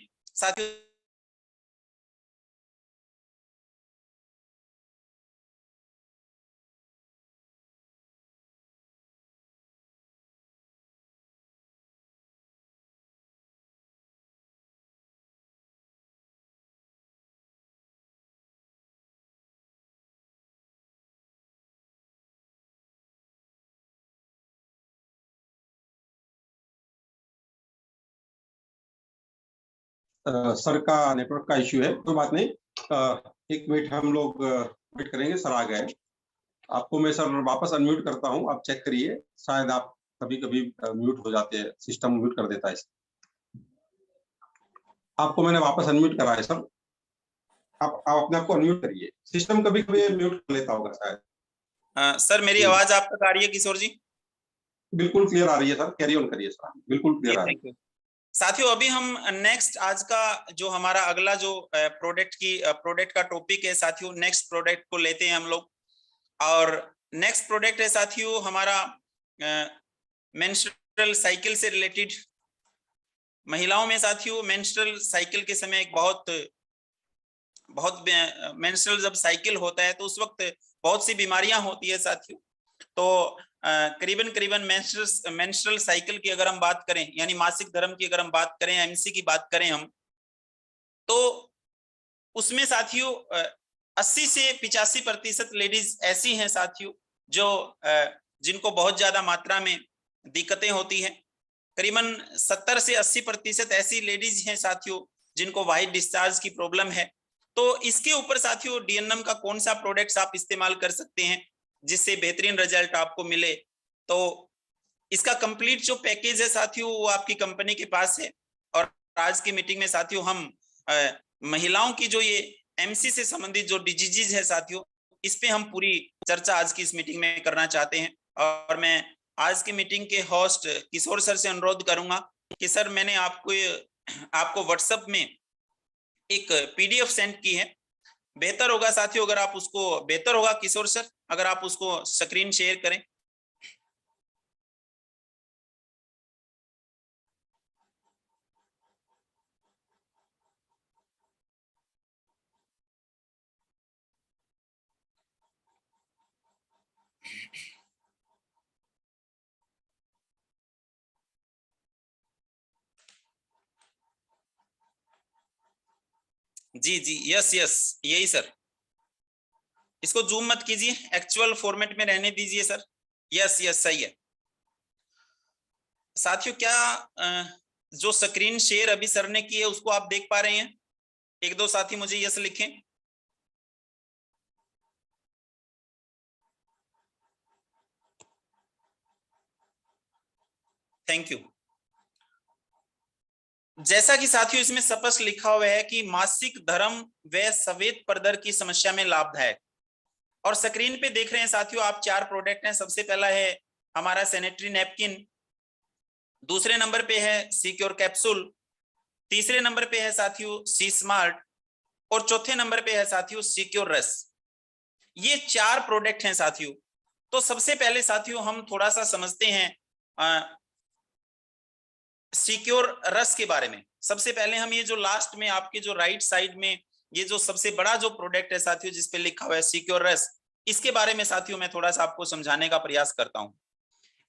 सर का नेटवर्क का इश्यू है, कोई बात नहीं। एक मिनट हम लोग वेट करेंगे, सर आ गए। आपको मैं सर वापस अनम्यूट करता हूं, आप चेक करिए, शायद आप कभी कभी म्यूट हो जाते हैं, सिस्टम म्यूट कर देता है। आपको मैंने वापस अनम्यूट करा है सर, आप अपने आप को अनम्यूट करिए, सिस्टम कभी कभी म्यूट कर लेता होगा शायद। सर मेरी आवाज आप तक आ रही है किशोर जी? बिल्कुल क्लियर आ रही है सर, कैरी ऑन करिए सर, बिल्कुल क्लियर आ रही है। साथियों अभी हम नेक्स्ट आज का जो हमारा अगला जो प्रोडक्ट का टॉपिक है साथियों, नेक्स्ट प्रोडक्ट को लेते हैं हम लोग। और नेक्स्ट प्रोडक्ट है साथियों हमारा मेंस्ट्रुअल साइकिल से रिलेटेड। महिलाओं में साथियों मेंस्ट्रुअल साइकिल के समय एक बहुत मेंस्ट्रुअल जब साइकिल होता है तो उस वक्त बहुत सी बीमारियां होती है साथियों। तो करीबन मेंस्ट्रुअल साइकिल की अगर हम बात करें, यानी मासिक धर्म की अगर हम बात करें, एमसी की बात करें हम, तो उसमें साथियों 80 से 85% लेडीज ऐसी हैं साथियों जो जिनको बहुत ज्यादा मात्रा में दिक्कतें होती हैं। करीबन 70 से 80% ऐसी लेडीज हैं साथियों जिनको वाइट डिस्चार्ज की प्रॉब्लम है। तो इसके ऊपर साथियों डीएनएम का कौन सा प्रोडक्ट्स आप इस्तेमाल कर सकते हैं जिससे बेहतरीन रिजल्ट आपको मिले। तो इसका कंप्लीट जो पैकेज है साथियों वो आपकी कंपनी के पास है। और आज की मीटिंग में साथियों हम महिलाओं की जो ये एमसी से संबंधित जो डिजीज है साथियों, इस पे हम पूरी चर्चा आज की इस मीटिंग में करना चाहते हैं। और मैं आज की मीटिंग के होस्ट किशोर सर से अनुरोध करूंगा कि सर मैंने आपको व्हाट्सएप में एक पीडीएफ सेंड की है। बेहतर होगा साथियों अगर आप उसको, बेहतर होगा किशोर सर अगर आप उसको स्क्रीन शेयर करें। जी जी, यस यस, यही सर। इसको जूम मत कीजिए, एक्चुअल फॉर्मेट में रहने दीजिए सर। यस यस, सही है साथियों। क्या जो स्क्रीन शेयर अभी सर ने की है उसको आप देख पा रहे हैं? एक दो साथी मुझे यस लिखें। Thank you. जैसा कि साथियों इसमें स्पष्ट लिखा हुआ है कि मासिक धर्म व श्वेत प्रदर की समस्या में लाभदायक। और स्क्रीन पे देख रहे हैं साथियों आप 4 प्रोडक्ट हैं। सबसे पहला है हमारा सैनिटरी नैपकिन, दूसरे नंबर पे है सिक्योर कैप्सूल, तीसरे नंबर पे है साथियों सी स्मार्ट, और चौथे नंबर पे है साथियों सिक्योर रस। ये 4 प्रोडक्ट हैं साथियों। तो सबसे पहले साथियों हम थोड़ा सा समझते हैं सिक्योर रस के बारे में। सबसे पहले हम ये जो लास्ट में आपके जो राइट साइड में ये जो सबसे बड़ा जो प्रोडक्ट है साथियों जिस पे लिखा हुआ है सिक्योर रस, इसके बारे में साथियों मैं थोड़ा सा आपको समझाने का प्रयास करता हूं।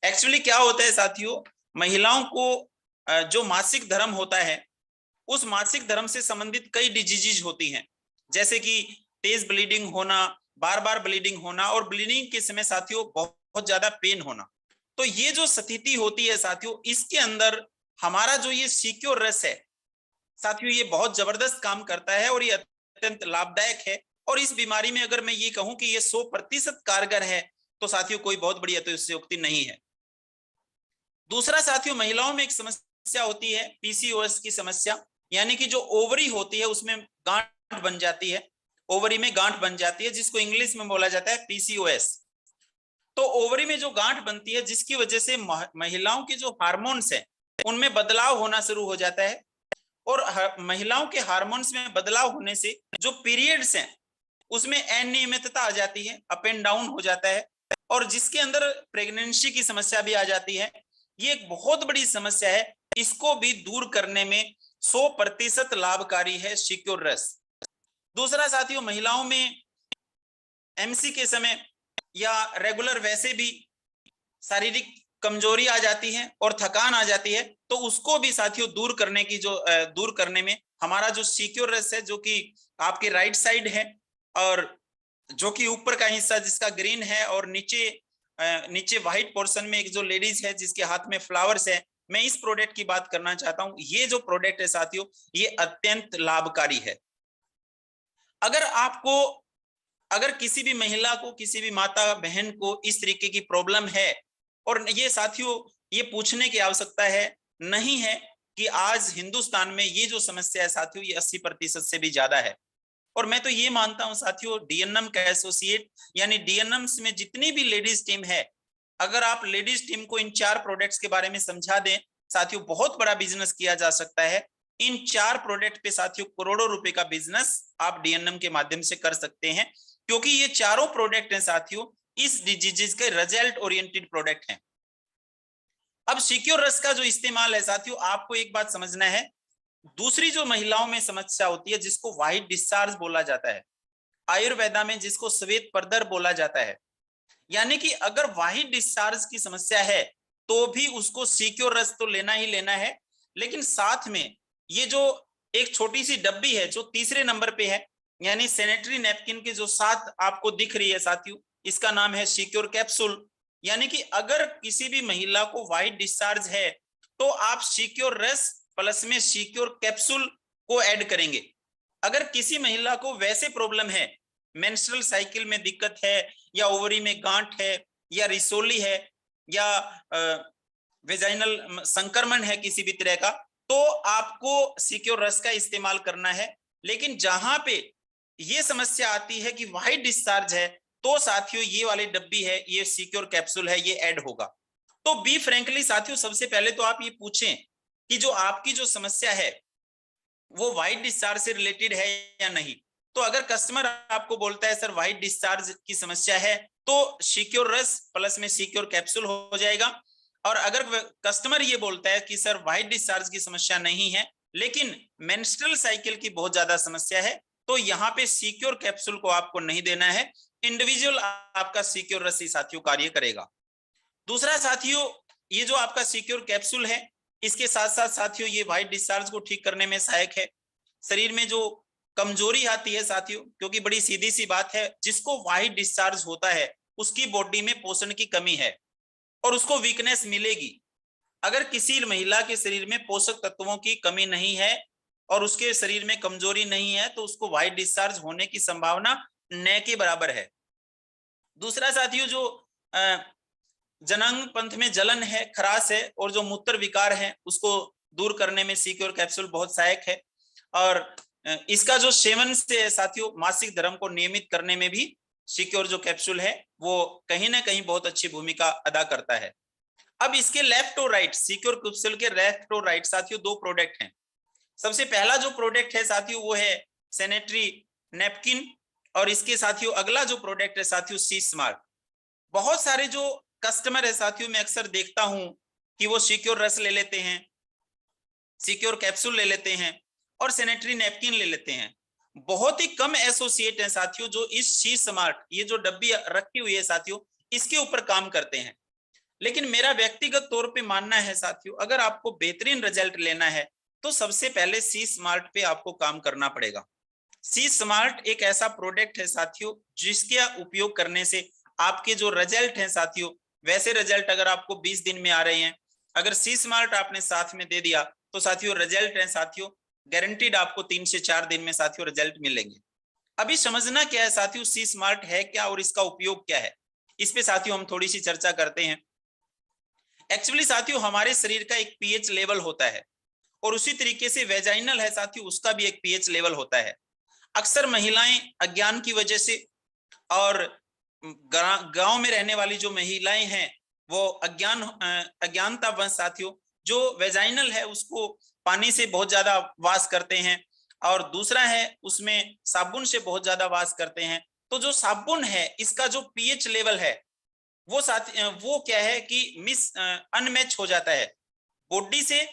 एक्चुअली क्या होता है साथियों, महिलाओं को जो मासिक धर्म होता है उस मासिक धर्म से संबंधित कई डिजीज होती हैं, जैसे कि तेज ब्लीडिंग होना, बार बार ब्लीडिंग होना और ब्लीडिंग के समय साथियों बहुत ज्यादा पेन होना। तो ये जो स्थिति होती है साथियों, इसके अंदर हमारा जो ये सिक्योर रस है साथियों, ये बहुत जबरदस्त काम करता है और ये अत्यंत लाभदायक है। और इस बीमारी में अगर मैं ये कहूं कि ये 100% कारगर है तो साथियों कोई बहुत बड़ी अतिशयोक्ति नहीं है। दूसरा साथियों, महिलाओं में एक समस्या होती है पीसीओएस की समस्या, यानी कि जो ओवरी होती है उसमें गांठ बन जाती है, ओवरी में गांठ बन जाती है जिसको इंग्लिश में बोला जाता है पीसीओएस। तो ओवरी में जो गांठ बनती है जिसकी वजह से महिलाओं के जो हार्मोन्स हैं उनमें बदलाव होना शुरू हो जाता है, और महिलाओं के हार्मोन्स में बदलाव होने से जो पीरियड्स हैं उसमें अनियमितता आ जाती है, अप एंड डाउन हो जाता है, और जिसके अंदर प्रेगनेंसी की समस्या भी आ जाती है। ये एक बहुत बड़ी समस्या है, इसको भी दूर करने में 100% लाभकारी है सिक्योर रस। दूसरा साथियों, महिलाओं में एमसी के समय या रेगुलर वैसे भी शारीरिक कमजोरी आ जाती है और थकान आ जाती है, तो उसको भी साथियों दूर करने की जो दूर करने में हमारा जो सिक्योर रस है जो कि आपके राइट साइड है और जो कि ऊपर का हिस्सा जिसका ग्रीन है और नीचे व्हाइट पोर्शन में एक जो लेडीज है जिसके हाथ में फ्लावर्स है, मैं इस प्रोडक्ट की बात करना चाहता हूं। ये जो प्रोडक्ट है साथियों ये अत्यंत लाभकारी है। अगर किसी भी महिला को, किसी भी माता बहन को इस तरीके की प्रॉब्लम है, और ये साथियों ये पूछने की आवश्यकता है नहीं है कि आज हिंदुस्तान में ये जो समस्या है साथियों ये 80% से भी ज्यादा है। और मैं तो ये मानता हूं साथियों, डीएनएम का एसोसिएट यानी डीएनएम्स में जितनी भी लेडीज टीम है, अगर आप लेडीज टीम को इन 4 प्रोडक्ट्स के बारे में समझा दें साथियों, बहुत बड़ा बिजनेस किया जा सकता है। इन 4 प्रोडक्ट पे साथियों करोड़ों रुपए का बिजनेस आप डीएनएम के माध्यम से कर सकते हैं, क्योंकि ये चारों प्रोडक्ट हैं साथियों इस डिजीज के रिजल्ट ओरिएंटेड प्रोडक्ट हैं। अब सिक्योर रस का जो इस्तेमाल है साथियों, आपको एक बात समझना है, दूसरी जो महिलाओं में समस्या होती है जिसको व्हाइट डिस्चार्ज बोला जाता है, आयुर्वेदा में जिसको श्वेत परदर बोला जाता है, यानी कि अगर व्हाइट डिस्चार्ज की समस्या है तो भी उसको सिक्योर रस तो लेना ही लेना है। लेकिन साथ में ये जो एक छोटी सी डब्बी है जो तीसरे नंबर पे है, यानी सैनिटरी नैपकिन के जो साथ आपको दिख रही है साथियों, इसका नाम है सिक्योर कैप्सूल। यानी कि अगर किसी भी महिला को व्हाइट डिस्चार्ज है तो आप सिक्योर रस प्लस में सिक्योर कैप्सूल को ऐड करेंगे। अगर किसी महिला को वैसे प्रॉब्लम है, मेंस्ट्रुअल साइकिल में दिक्कत है या ओवरी में गांठ है या रिसोली है या वेजाइनल संक्रमण है किसी भी तरह का, तो आपको सिक्योर रस का इस्तेमाल करना है। लेकिन जहां पे ये समस्या आती है कि व्हाइट डिस्चार्ज है, तो साथियों ये वाली डब्बी है, ये सिक्योर कैप्सूल है, ये ऐड होगा। तो बी फ्रैंकली साथियों, सबसे पहले तो आप ये पूछें कि जो आपकी जो समस्या है वो व्हाइट डिस्चार्ज से रिलेटेड है या नहीं। तो अगर कस्टमर आपको बोलता है सर व्हाइट डिस्चार्ज की समस्या है, तो सिक्योर रस प्लस में सिक्योर कैप्सूल हो जाएगा। और अगर कस्टमर ये बोलता है कि सर व्हाइट डिस्चार्ज की समस्या नहीं है लेकिन मेंस्ट्रुअल साइकिल की बहुत ज्यादा समस्या है, तो यहाँ पे सिक्योर कैप्सूल को आपको नहीं देना है, इंडिविजुअल आपका सिक्योर रस ही साथियों कार्य करेगा। दूसरा साथियों, ये जो आपका सिक्योर कैप्सूल है इसके साथ साथ साथियों ये व्हाइट डिस्चार्ज को ठीक करने में सहायक है। शरीर में जो कमजोरी आती है साथियों, क्योंकि बड़ी सीधी सी बात है, जिसको व्हाइट डिस्चार्ज होता है उसकी बॉडी में पोषण की कमी है और उसको वीकनेस मिलेगी। अगर किसी महिला के शरीर में पोषक तत्वों की कमी नहीं है और उसके शरीर में कमजोरी नहीं है तो उसको व्हाइट डिस्चार्ज होने की संभावना न के बराबर है। दूसरा साथियों, जो जनांग पंथ में जलन है, खराश है और जो मूत्र विकार है उसको दूर करने में सिक्योर कैप्सूल बहुत सहायक है। और इसका जो सेवन से साथियों मासिक धर्म को नियमित करने में भी सिक्योर जो कैप्सूल है वो कहीं ना कहीं बहुत अच्छी भूमिका अदा करता है। अब इसके लेफ्ट और राइट, सिक्योर कैप्सूल के लेफ्ट और राइट साथियों 2 प्रोडक्ट हैं। सबसे पहला जो प्रोडक्ट है साथियों वो है सैनिटरी नैपकिन, और इसके साथियों अगला जो प्रोडक्ट है साथियों सी स्मार्ट। बहुत सारे जो कस्टमर है साथियों, मैं अक्सर देखता हूं कि वो सिक्योर रस ले लेते हैं, सिक्योर कैप्सूल ले लेते हैं और सैनिटरी नैपकिन ले लेते हैं। बहुत ही कम एसोसिएट हैं साथियों जो इस सी स्मार्ट, ये जो डब्बी रखी हुई है साथियों, इसके ऊपर काम करते हैं। लेकिन मेरा व्यक्तिगत तौर पे मानना है साथियों, अगर आपको बेहतरीन रिजल्ट लेना है तो सबसे पहले सी स्मार्ट पे आपको काम करना पड़ेगा। सी स्मार्ट एक ऐसा प्रोडक्ट है साथियों जिसके उपयोग करने से आपके जो रिजल्ट हैं साथियों, वैसे रिजल्ट अगर आपको 20 दिन में आ रहे हैं, अगर सी स्मार्ट आपने साथ में दे दिया तो साथियों रिजल्ट है साथियों गारंटीड आपको 3 से 4 दिन में साथियों रिजल्ट मिलेंगे। अभी समझना क्या है साथियों, सी स्मार्ट है क्या और इसका उपयोग क्या है, इस पे साथियों हम थोड़ी सी चर्चा करते हैं। एक्चुअली साथियों हमारे शरीर का एक पीएच लेवल होता है और उसी तरीके से वेजाइनल है साथियों, उसका भी एक पीएच लेवल होता है। अक्सर महिलाएं अज्ञान की वजह से और गांव में रहने वाली जो महिलाएं हैं वो अज्ञानतावश साथियों जो वेजाइनल है उसको पानी से बहुत ज्यादा वाश करते हैं और दूसरा है उसमें साबुन से बहुत ज्यादा वाश करते हैं। तो जो साबुन है इसका जो पीएच लेवल है वो क्या है कि अनमैच हो जाता है बॉडी से,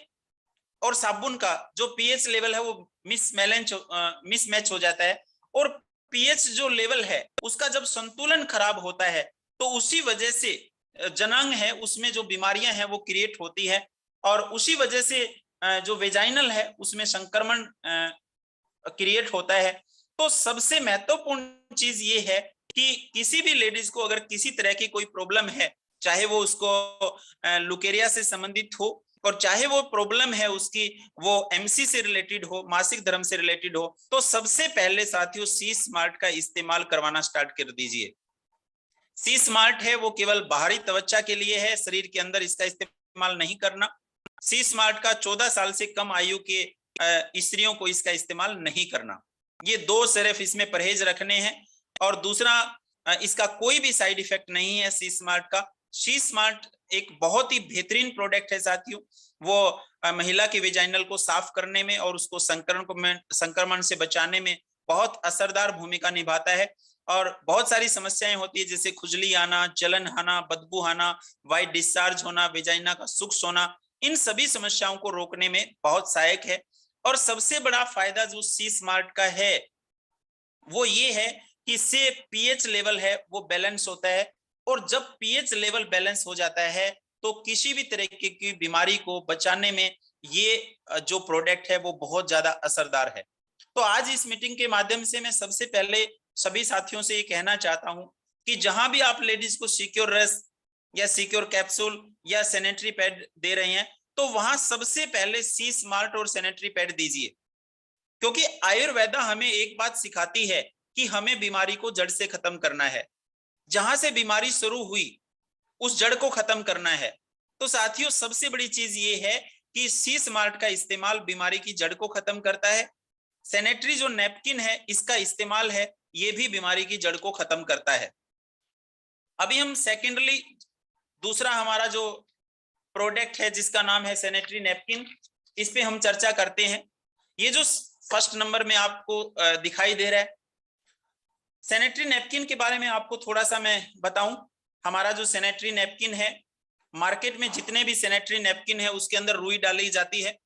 और साबुन का जो पीएच लेवल है वो मिसमैच हो जाता है और पीएच जो लेवल है उसका जब संतुलन खराब होता है तो उसी वजह से जनांग है उसमें जो बीमारियां हैं वो क्रिएट होती है और उसी वजह से जो वेजाइनल है उसमें संक्रमण क्रिएट होता है। तो सबसे महत्वपूर्ण चीज ये है कि किसी भी लेडीज को अगर किसी तरह की कोई प्रॉब्लम है, चाहे वो उसको लुकेरिया से संबंधित हो और चाहे वो प्रॉब्लम है उसकी वो एमसी से रिलेटेड हो, मासिक धर्म से रिलेटेड हो, तो सबसे पहले साथियों सी स्मार्ट का इस्तेमाल करवाना स्टार्ट कर दीजिए। सी स्मार्ट है वो केवल बाहरी त्वचा के लिए है, शरीर के अंदर इसका इस्तेमाल नहीं करना। सी स्मार्ट का 14 साल से कम आयु के स्त्रियों को इसका इस्तेमाल नहीं करना। ये दो सिर्फ इसमें परहेज रखने हैं और दूसरा इसका कोई भी साइड इफेक्ट नहीं है सी स्मार्ट का। सी स्मार्ट एक बहुत ही बेहतरीन प्रोडक्ट है साथियों, वो महिला के वेजाइनल को साफ करने में और उसको संक्रमण से बचाने में बहुत असरदार भूमिका निभाता है। और बहुत सारी समस्याएं होती है जैसे खुजली आना, जलन आना, बदबू आना, वाइट डिस्चार्ज होना, वेजाइना का सूख होना, इन सभी समस्याओं को रोकने में बहुत सहायक है। और सबसे बड़ा फायदा जो सी स्मार्ट का है वो ये है कि इससे पीएच लेवल है वो बैलेंस होता है और जब पीएच लेवल बैलेंस हो जाता है तो किसी भी तरह की बीमारी को बचाने में ये जो प्रोडक्ट है वो बहुत ज्यादा असरदार है। तो आज इस मीटिंग के माध्यम से मैं सबसे पहले सभी साथियों से ये कहना चाहता हूं कि जहां भी आप लेडीज को सिक्योर रस या सिक्योर कैप्सूल या सैनिटरी पैड दे रहे हैं तो वहां सबसे पहले सी स्मार्ट और सैनिटरी पैड दीजिए, क्योंकि आयुर्वेदा हमें एक बात सिखाती है कि हमें बीमारी को जड़ से खत्म करना है। जहां से बीमारी शुरू हुई उस जड़ को खत्म करना है। तो साथियों सबसे बड़ी चीज ये है कि सी स्मार्ट का इस्तेमाल बीमारी की जड़ को खत्म करता है। सैनिटरी जो नैपकिन है इसका इस्तेमाल है ये भी बीमारी की जड़ को खत्म करता है। अभी हम सेकेंडली दूसरा हमारा जो प्रोडक्ट है जिसका नाम है सैनिटरी नैपकिन, इस पे हम चर्चा करते हैं। ये जो फर्स्ट नंबर में आपको दिखाई दे रहा है सैनिटरी नैपकिन के बारे में आपको थोड़ा सा मैं बताऊं। हमारा जो सैनिटरी नैपकिन है, मार्केट में जितने भी सैनिटरी नैपकिन है उसके अंदर रुई डाली जाती है।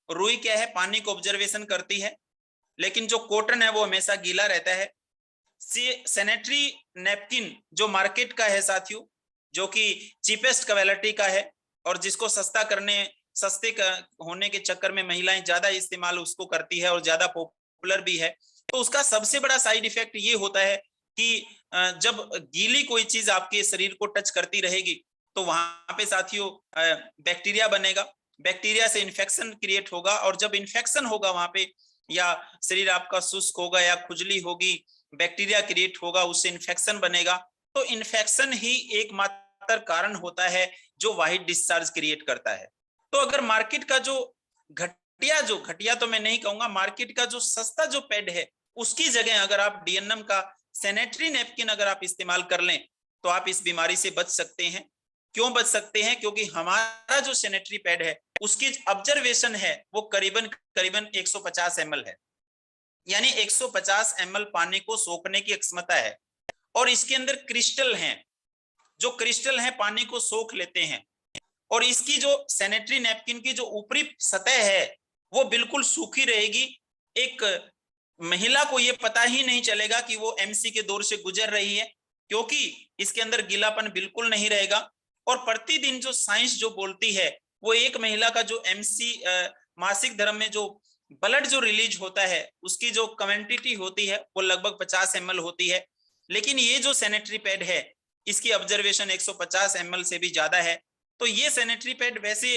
रुई क्या है, पानी को ऑब्जर्वेशन करती है, लेकिन जो कॉटन है वो हमेशा गीला रहता है। सैनिटरी नैपकिन जो मार्केट का है साथियों, जो कि चीपेस्ट क्वालिटी का है और जिसको सस्ते होने के चक्कर में महिलाएं ज्यादा इस्तेमाल उसको करती है और ज्यादा पॉपुलर भी है, तो उसका सबसे बड़ा साइड इफेक्ट ये होता है कि जब गीली कोई चीज आपके शरीर को टच करती रहेगी तो वहां पे साथियों बैक्टीरिया बनेगा, बैक्टीरिया से इन्फेक्शन क्रिएट होगा और जब इन्फेक्शन होगा वहां पे या शरीर आपका शुष्क होगा या खुजली होगी, बैक्टीरिया क्रिएट होगा, उससे इन्फेक्शन बनेगा। तो इन्फेक्शन ही एकमात्र कारण होता है जो वाइट डिस्चार्ज क्रिएट करता है। तो अगर मार्केट का जो घटिया तो मैं नहीं कहूंगा, मार्केट का जो सस्ता जो पैड है उसकी जगह अगर आप डीएनएम का सैनिटरी नैपकिन अगर आप इस्तेमाल कर लें तो आप इस बीमारी से बच सकते हैं। क्यों बच सकते हैं? क्योंकि हमारा जो सैनिटरी पैड है उसकी ऑब्जर्वेशन है वो करीबन 150 ml है। यानी 150 ml पानी को सोखने की क्षमता है। और इसके अंदर क्रिस्टल हैं, जो क्रिस्टल हैं पानी को सोख लेते हैं। और इसकी जो सैनिटरी नैपकिन की जो ऊपरी सतह है वो बिल्कुल सूखी रहेगी। एक महिला को ये पता ही नहीं चलेगा कि वो एमसी के दौर से गुजर रही है, क्योंकि इसके अंदर गीलापन बिल्कुल नहीं रहेगा। और प्रतिदिन जो साइंस जो बोलती है वो एक महिला का जो एमसी मासिक धर्म में जो ब्लड जो रिलीज होता है उसकी जो क्वांटिटी होती है वो लगभग 50 ml होती है। लेकिन ये जो सैनिटरी पैड है इसकी ऑब्जर्वेशन 150 ml से भी ज्यादा है। तो ये सैनिटरी पैड वैसे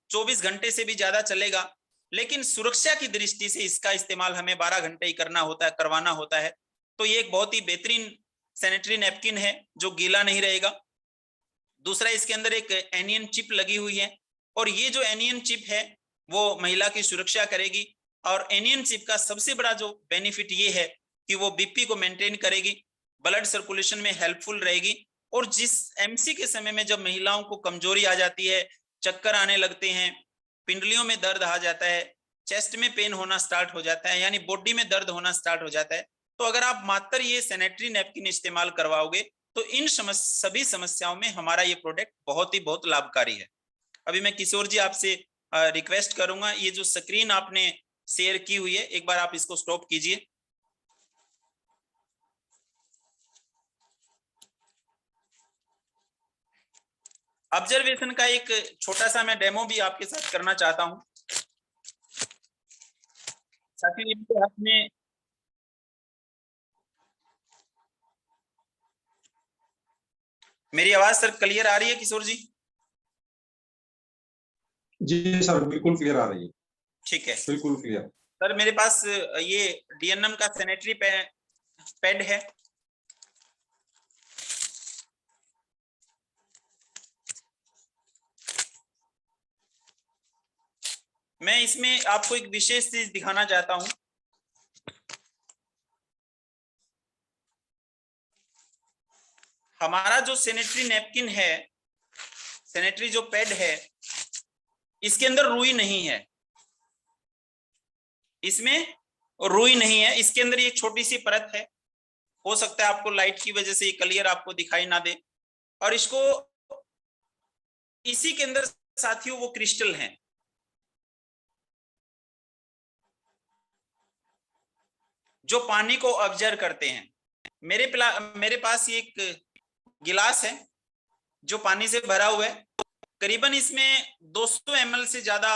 24 घंटे से भी ज्यादा चलेगा, लेकिन सुरक्षा की दृष्टि से इसका इस्तेमाल हमें 12 घंटे ही करवाना होता है। तो ये एक बहुत ही बेहतरीन सैनिटरी नैपकिन है जो गीला नहीं रहेगा। दूसरा, इसके अंदर एक एनियन चिप लगी हुई है, और ये जो एनियन चिप है वो महिला की सुरक्षा करेगी। और एनियन चिप का सबसे बड़ा जो बेनिफिट ये है कि वो बीपी को मेंटेन करेगी, ब्लड सर्कुलेशन में हेल्पफुल रहेगी। और जिस एमसी के समय में जब महिलाओं को कमजोरी आ जाती है, चक्कर आने लगते हैं, पिंडलियों में दर्द आ जाता है, चेस्ट में पेन होना स्टार्ट हो जाता है, यानी बॉडी में दर्द होना स्टार्ट हो जाता है, तो अगर आप मात्र ये सैनिटरी नैपकिन इस्तेमाल करवाओगे तो इन सभी समस्याओं में हमारा ये प्रोडक्ट बहुत लाभकारी है। अभी मैं किशोर जी आपसे रिक्वेस्ट करूंगा, ये जो स्क्रीन आपने शेयर की हुई है एक बार आप इसको स्टॉप कीजिए। ऑब्जर्वेशन का एक छोटा सा मैं डेमो भी आपके साथ करना चाहता हूं। साथियों, इनके हाथ में मेरी आवाज सर क्लियर आ रही है किशोर जी? जी सर, बिल्कुल क्लियर आ रही है। ठीक है, बिल्कुल क्लियर। सर मेरे पास ये डीएनएम का सैनिटरी पैड है। मैं इसमें आपको एक विशेष चीज दिखाना चाहता हूं। हमारा जो सैनिटरी नैपकिन है, सैनिटरी जो पैड है, इसके अंदर रुई नहीं है, इसमें रुई नहीं है। इसके अंदर एक छोटी सी परत है, हो सकता है आपको लाइट की वजह से ये क्लियर आपको दिखाई ना दे। और इसको इसी के अंदर साथियों वो क्रिस्टल हैं जो पानी को ऑब्जर्व करते हैं। मेरे पास एक गिलास है जो पानी से भरा हुआ है, करीबन इसमें 200 ml से ज्यादा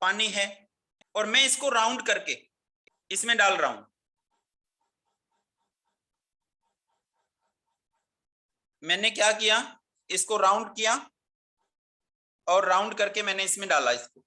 पानी है, और मैं इसको राउंड करके इसमें डाल रहा हूं। मैंने क्या किया, इसको राउंड किया और राउंड करके मैंने इसमें डाला इसको।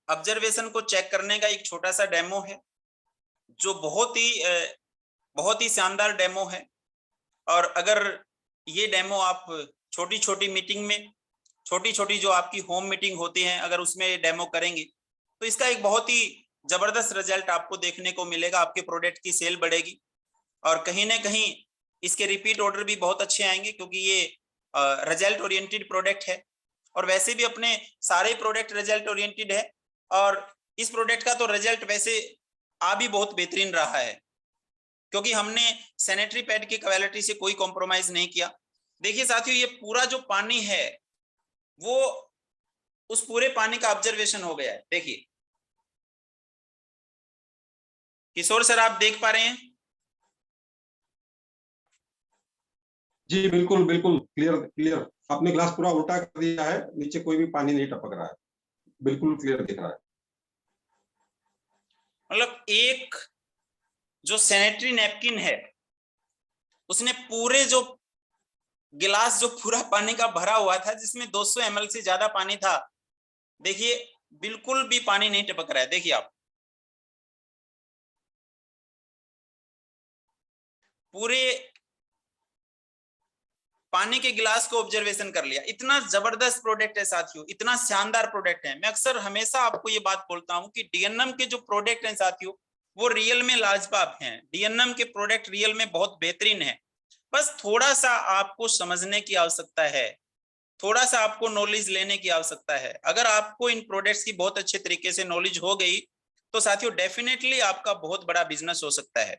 ऑब्जर्वेशन को चेक करने का एक छोटा सा डेमो है जो बहुत ही शानदार डेमो है। और अगर ये डेमो आप छोटी छोटी मीटिंग में, छोटी छोटी जो आपकी होम मीटिंग होती है, अगर उसमें डेमो करेंगे तो इसका एक बहुत ही जबरदस्त रिजल्ट आपको देखने को मिलेगा। आपके प्रोडक्ट की सेल बढ़ेगी और कहीं ना कहीं इसके रिपीट ऑर्डर भी बहुत अच्छे आएंगे, क्योंकि ये रिजल्ट ओरिएंटेड प्रोडक्ट है। और वैसे भी अपने सारे प्रोडक्ट रिजल्ट ओरिएंटेड है, और इस प्रोडक्ट का तो रिजल्ट वैसे आ भी बहुत बेहतरीन रहा है, क्योंकि हमने सैनिटरी पैड की क्वालिटी से कोई कॉम्प्रोमाइज नहीं किया। देखिए साथियों, ये पूरा जो पानी है वो उस पूरे पानी का ऑब्जर्वेशन हो गया है। देखिए किशोर सर, आप देख पा रहे हैं? जी बिल्कुल बिल्कुल क्लियर क्लियर। आपने ग्लास पूरा उल्टा कर दिया है, नीचे कोई भी पानी नहीं टपक रहा है, बिल्कुल क्लियर दिख रहा है। मतलब एक जो सैनिटरी नैपकिन है उसने पूरे जो गिलास जो पूरा पानी का भरा हुआ था, जिसमें 200 ml से ज्यादा पानी था, देखिए बिल्कुल भी पानी नहीं टपक रहा है। देखिए आप, पूरे पानी के गिलास को ऑब्जर्वेशन कर लिया। इतना जबरदस्त प्रोडक्ट है साथियों, इतना शानदार प्रोडक्ट है। मैं अक्सर हमेशा आपको ये बात बोलता हूं कि डीएनएम के जो प्रोडक्ट हैं साथियों, वो रियल में लाजवाब हैं। डीएनएम के प्रोडक्ट रियल में बहुत बेहतरीन है। बस थोड़ा सा आपको समझने की आवश्यकता है, थोड़ा सा आपको नॉलेज लेने की आवश्यकता है। अगर आपको इन प्रोडक्ट्स की बहुत अच्छे तरीके से नॉलेज हो गई तो साथियों डेफिनेटली आपका बहुत बड़ा बिजनेस हो सकता है,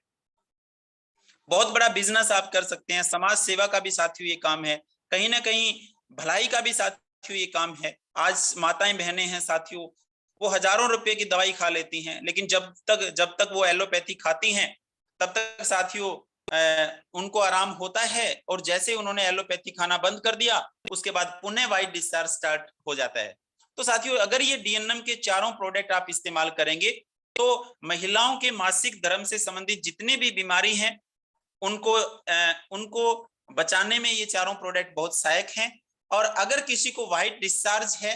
बहुत बड़ा बिजनेस आप कर सकते हैं। समाज सेवा का भी साथियों ये काम है, कहीं ना कहीं भलाई का भी साथियों ये काम है। आज माताएं बहनें हैं साथियों, वो हजारों रुपए की दवाई खा लेती हैं, लेकिन जब तक वो एलोपैथी खाती हैं तब तक साथियों उनको आराम होता है, और जैसे उन्होंने एलोपैथी खाना बंद कर दिया उसके बाद पुनः वाइट डिस्चार्ज स्टार्ट हो जाता है। तो साथियों अगर ये डीएनएम के चारों प्रोडक्ट आप इस्तेमाल करेंगे तो महिलाओं के मासिक धर्म से संबंधित जितनी भी बीमारी हैं उनको बचाने में ये चारों प्रोडक्ट बहुत सहायक हैं। और अगर किसी को व्हाइट डिस्चार्ज है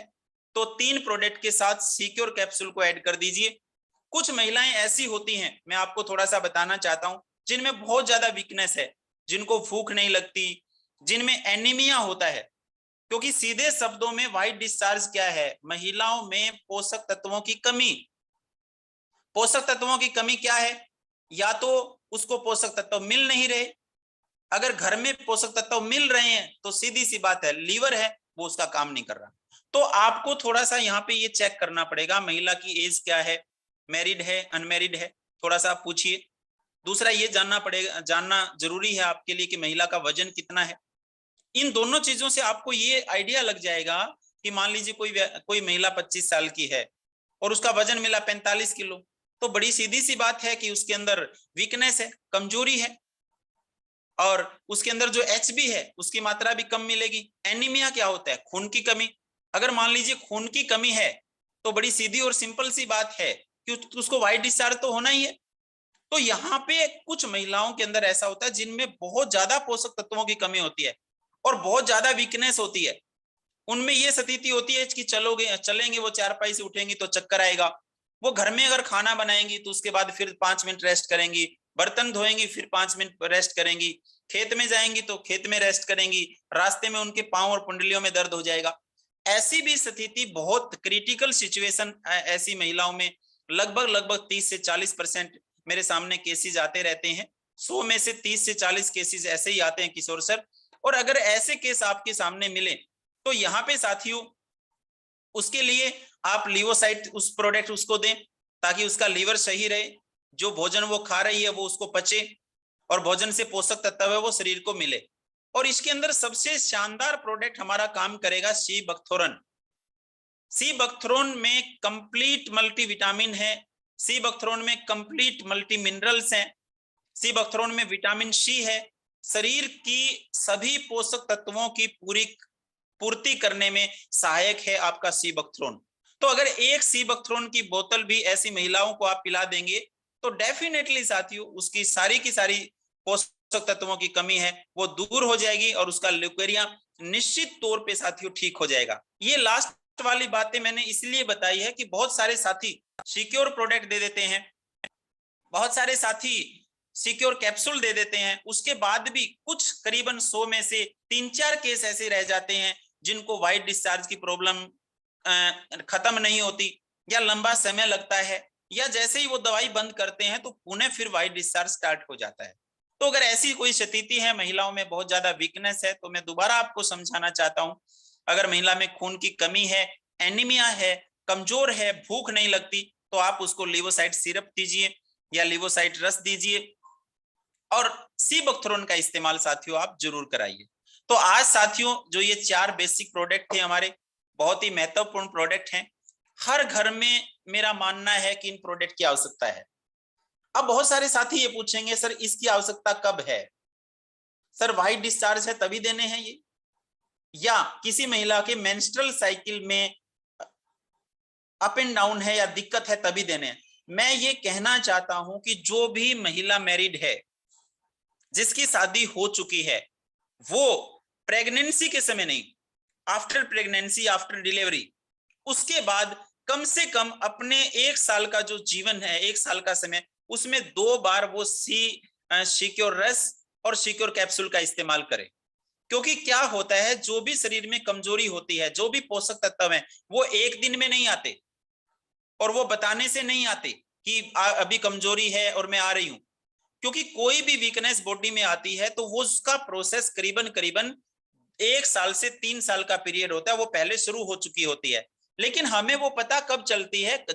तो 3 प्रोडक्ट के साथ सिक्योर कैप्सूल को ऐड कर दीजिए। कुछ महिलाएं ऐसी होती हैं, मैं आपको थोड़ा सा बताना चाहता हूं, जिनमें बहुत ज्यादा वीकनेस है, जिनको भूख नहीं लगती, जिनमें एनीमिया होता है। क्योंकि सीधे शब्दों में व्हाइट डिस्चार्ज क्या है? महिलाओं में पोषक तत्वों की कमी। पोषक तत्वों की कमी क्या है? या तो उसको पोषक तत्व मिल नहीं रहे, अगर घर में पोषक तत्व मिल रहे हैं तो सीधी सी बात है लीवर है वो उसका काम नहीं कर रहा। तो आपको थोड़ा सा यहाँ पे ये चेक करना पड़ेगा महिला की एज क्या है, मैरिड है अनमैरिड है, थोड़ा सा पूछिए। दूसरा ये जानना जरूरी है आपके लिए कि महिला का वजन कितना है। इन दोनों चीजों से आपको ये आइडिया लग जाएगा कि मान लीजिए कोई महिला 25 साल की है और उसका वजन मिला 45 किलो, तो बड़ी सीधी सी बात है कि उसके अंदर वीकनेस है, कमजोरी है, और उसके अंदर जो एचबी है उसकी मात्रा भी कम मिलेगी। एनीमिया क्या होता है? खून की कमी। अगर मान लीजिए खून की कमी है तो बड़ी सीधी और सिंपल सी बात है कि उसको व्हाइट डिस्चार्ज तो होना ही है। तो यहाँ पे कुछ महिलाओं के अंदर ऐसा होता है जिनमें बहुत ज्यादा पोषक तत्वों की कमी होती है और बहुत ज्यादा वीकनेस होती है। उनमें ये स्थिति होती है कि चलेंगे वो चारपाई से उठेंगी तो चक्कर आएगा, वो घर में अगर खाना बनाएंगी तो उसके बाद फिर 5 मिनट रेस्ट करेंगी, बर्तन धोएंगी फिर 5 मिनट रेस्ट करेंगी, खेत में जाएंगी तो खेत में रेस्ट करेंगी, रास्ते में उनके पांव और कुंडलियों में दर्द हो जाएगा। ऐसी भी स्थिति, बहुत क्रिटिकल सिचुएशन ऐसी महिलाओं में लगभग 30 से 40% मेरे सामने केसेस आते रहते हैं। 100 में से 30 से 40 केसेस ऐसे ही आते हैं किशोर सर। और अगर ऐसे केस आपके सामने मिले तो यहाँ पे साथियों उसके लिए आप लिवोसाइट उस प्रोडक्ट उसको दें ताकि उसका लीवर सही रहे, जो भोजन वो खा रही है वो उसको पचे और भोजन से पोषक तत्व है वो शरीर को मिले। और इसके अंदर सबसे शानदार प्रोडक्ट हमारा काम करेगा सी बकथोरन। सी बकथोरन में कंप्लीट मल्टीविटामिन है, सी बकथोरन में कंप्लीट मल्टी मिनरल्स हैं, सी बकथोरन में विटामिन सी है, शरीर की सभी पोषक तत्वों की पूर्ति करने में सहायक है आपका सी बकथोरन। तो अगर एक सी बकथोरन की बोतल भी ऐसी महिलाओं को आप पिला देंगे तो डेफिनेटली साथियों उसकी सारी की सारी पोषक तत्वों की कमी है वो दूर हो जाएगी और उसका ल्यूकेरिया निश्चित तौर पे साथियों ठीक हो जाएगा। ये लास्ट वाली बातें मैंने इसलिए बताई है कि बहुत सारे साथी सिक्योर प्रोडक्ट दे देते हैं, बहुत सारे साथी सिक्योर कैप्सूल दे देते हैं, उसके बाद भी कुछ करीबन 100 में से 3-4 केस ऐसे रह जाते हैं जिनको व्हाइट डिस्चार्ज की प्रॉब्लम खत्म नहीं होती या लंबा समय लगता है, या जैसे ही वो दवाई बंद करते हैं तो पुनः फिर व्हाइट डिस्चार्ज स्टार्ट हो जाता है। तो अगर ऐसी कोई स्थिति है, महिलाओं में बहुत ज्यादा वीकनेस है, तो मैं दोबारा आपको समझाना चाहता हूं, अगर महिला में खून की कमी है, एनीमिया है, कमजोर है, भूख नहीं लगती, तो आप उसको लिवोसाइट सिरप दीजिए या लिवोसाइट रस दीजिए और सी बकथोरन का इस्तेमाल साथियों आप जरूर कराइए। तो आज साथियों जो ये 4 बेसिक प्रोडक्ट थे हमारे, बहुत ही महत्वपूर्ण प्रोडक्ट हैं, हर घर में मेरा मानना है कि इन प्रोडक्ट की आवश्यकता है। अब बहुत सारे साथी ये पूछेंगे सर इसकी आवश्यकता कब है? सर व्हाइट डिस्चार्ज है तभी देने हैं ये, या किसी महिला के मेंस्ट्रुअल साइकिल में अप एंड डाउन है या दिक्कत है तभी देने हैं? मैं ये कहना चाहता हूं कि जो भी महिला मैरिड है, जिसकी शादी हो चुकी है, वो प्रेगनेंसी के समय नहीं, आफ्टर प्रेगनेंसी, आफ्टर डिलीवरी, उसके बाद कम से कम अपने 1 साल का जो जीवन है, 1 साल का समय, उसमें 2 बार वो सिक्योर रस और सिक्योर कैप्सूल का इस्तेमाल करें। क्योंकि क्या होता है, जो भी शरीर में कमजोरी होती है, जो भी पोषक तत्व है, वो एक दिन में नहीं आते और वो बताने से नहीं आते कि अभी कमजोरी है और मैं आ रही हूं। क्योंकि कोई भी वीकनेस बॉडी में आती है तो वो उसका प्रोसेस करीबन करीबन 1 साल से 3 साल का पीरियड होता है, वो पहले शुरू हो चुकी होती है। लेकिन हमें वो पता कब चलती है,